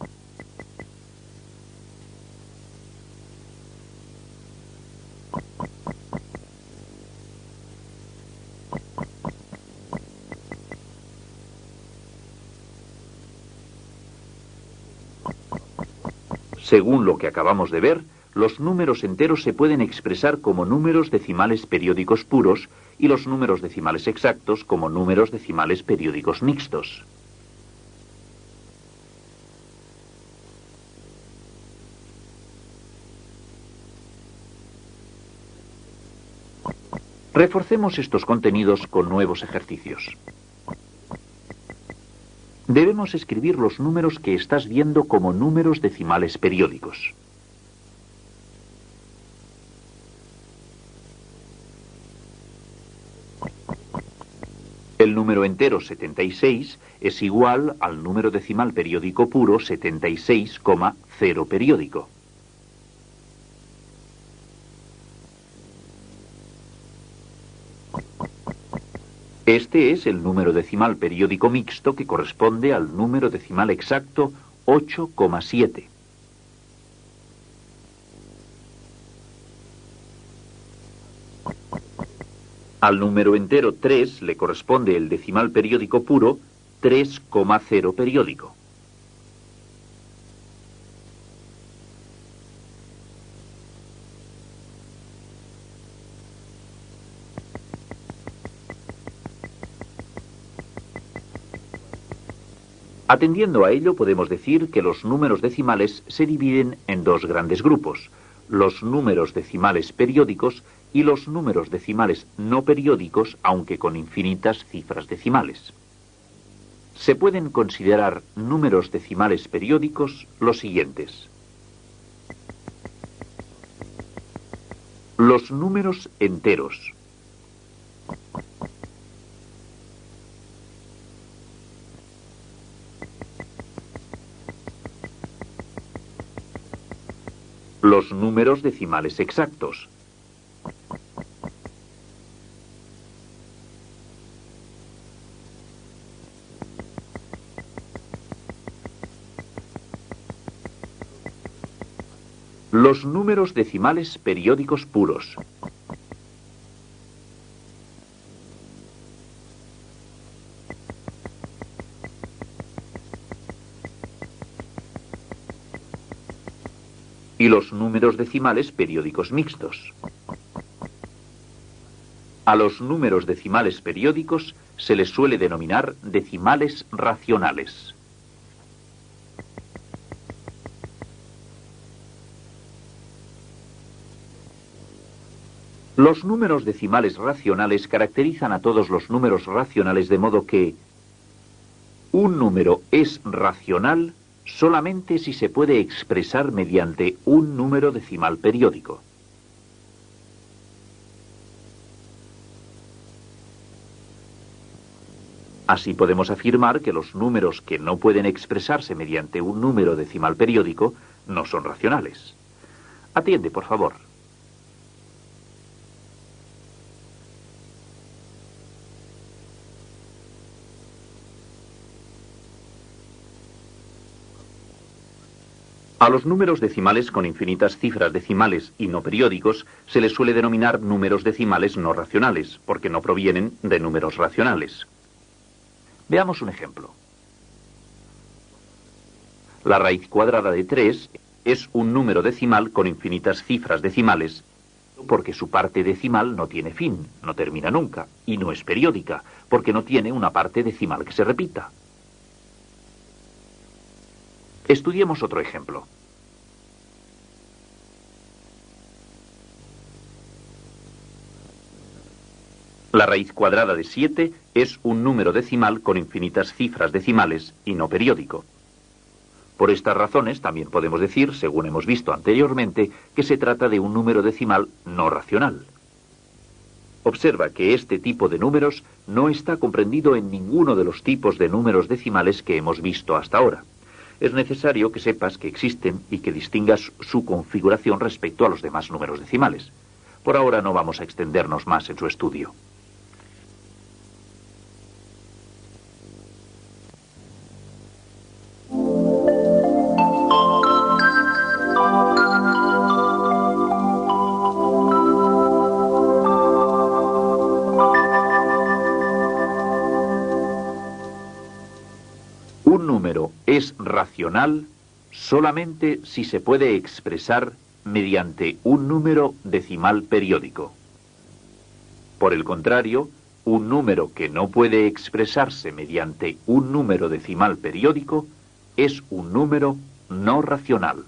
Según lo que acabamos de ver, los números enteros se pueden expresar como números decimales periódicos puros y los números decimales exactos como números decimales periódicos mixtos. Reforcemos estos contenidos con nuevos ejercicios. Debemos escribir los números que estás viendo como números decimales periódicos. El número entero 76 es igual al número decimal periódico puro 76,0 periódico. Este es el número decimal periódico mixto que corresponde al número decimal exacto 8,7. Al número entero 3 le corresponde el decimal periódico puro 3,0 periódico. Atendiendo a ello, podemos decir que los números decimales se dividen en dos grandes grupos: los números decimales periódicos y los números decimales no periódicos, aunque con infinitas cifras decimales. Se pueden considerar números decimales periódicos los siguientes: los números enteros, los números decimales exactos, los números decimales periódicos puros, y los números decimales periódicos mixtos. A los números decimales periódicos se les suele denominar decimales racionales. Los números decimales racionales caracterizan a todos los números racionales de modo que un número es racional solamente si se puede expresar mediante un número decimal periódico. Así podemos afirmar que los números que no pueden expresarse mediante un número decimal periódico no son racionales. Atiende, por favor. A los números decimales con infinitas cifras decimales y no periódicos se les suele denominar números decimales no racionales, porque no provienen de números racionales. Veamos un ejemplo. La raíz cuadrada de 3 es un número decimal con infinitas cifras decimales, porque su parte decimal no tiene fin, no termina nunca, y no es periódica, porque no tiene una parte decimal que se repita. Estudiemos otro ejemplo. La raíz cuadrada de 7 es un número decimal con infinitas cifras decimales y no periódico. Por estas razones también podemos decir, según hemos visto anteriormente, que se trata de un número decimal no racional. Observa que este tipo de números no está comprendido en ninguno de los tipos de números decimales que hemos visto hasta ahora. Es necesario que sepas que existen y que distingas su configuración respecto a los demás números decimales. Por ahora no vamos a extendernos más en su estudio. Un número es racional solamente si se puede expresar mediante un número decimal periódico. Por el contrario, un número que no puede expresarse mediante un número decimal periódico es un número no racional.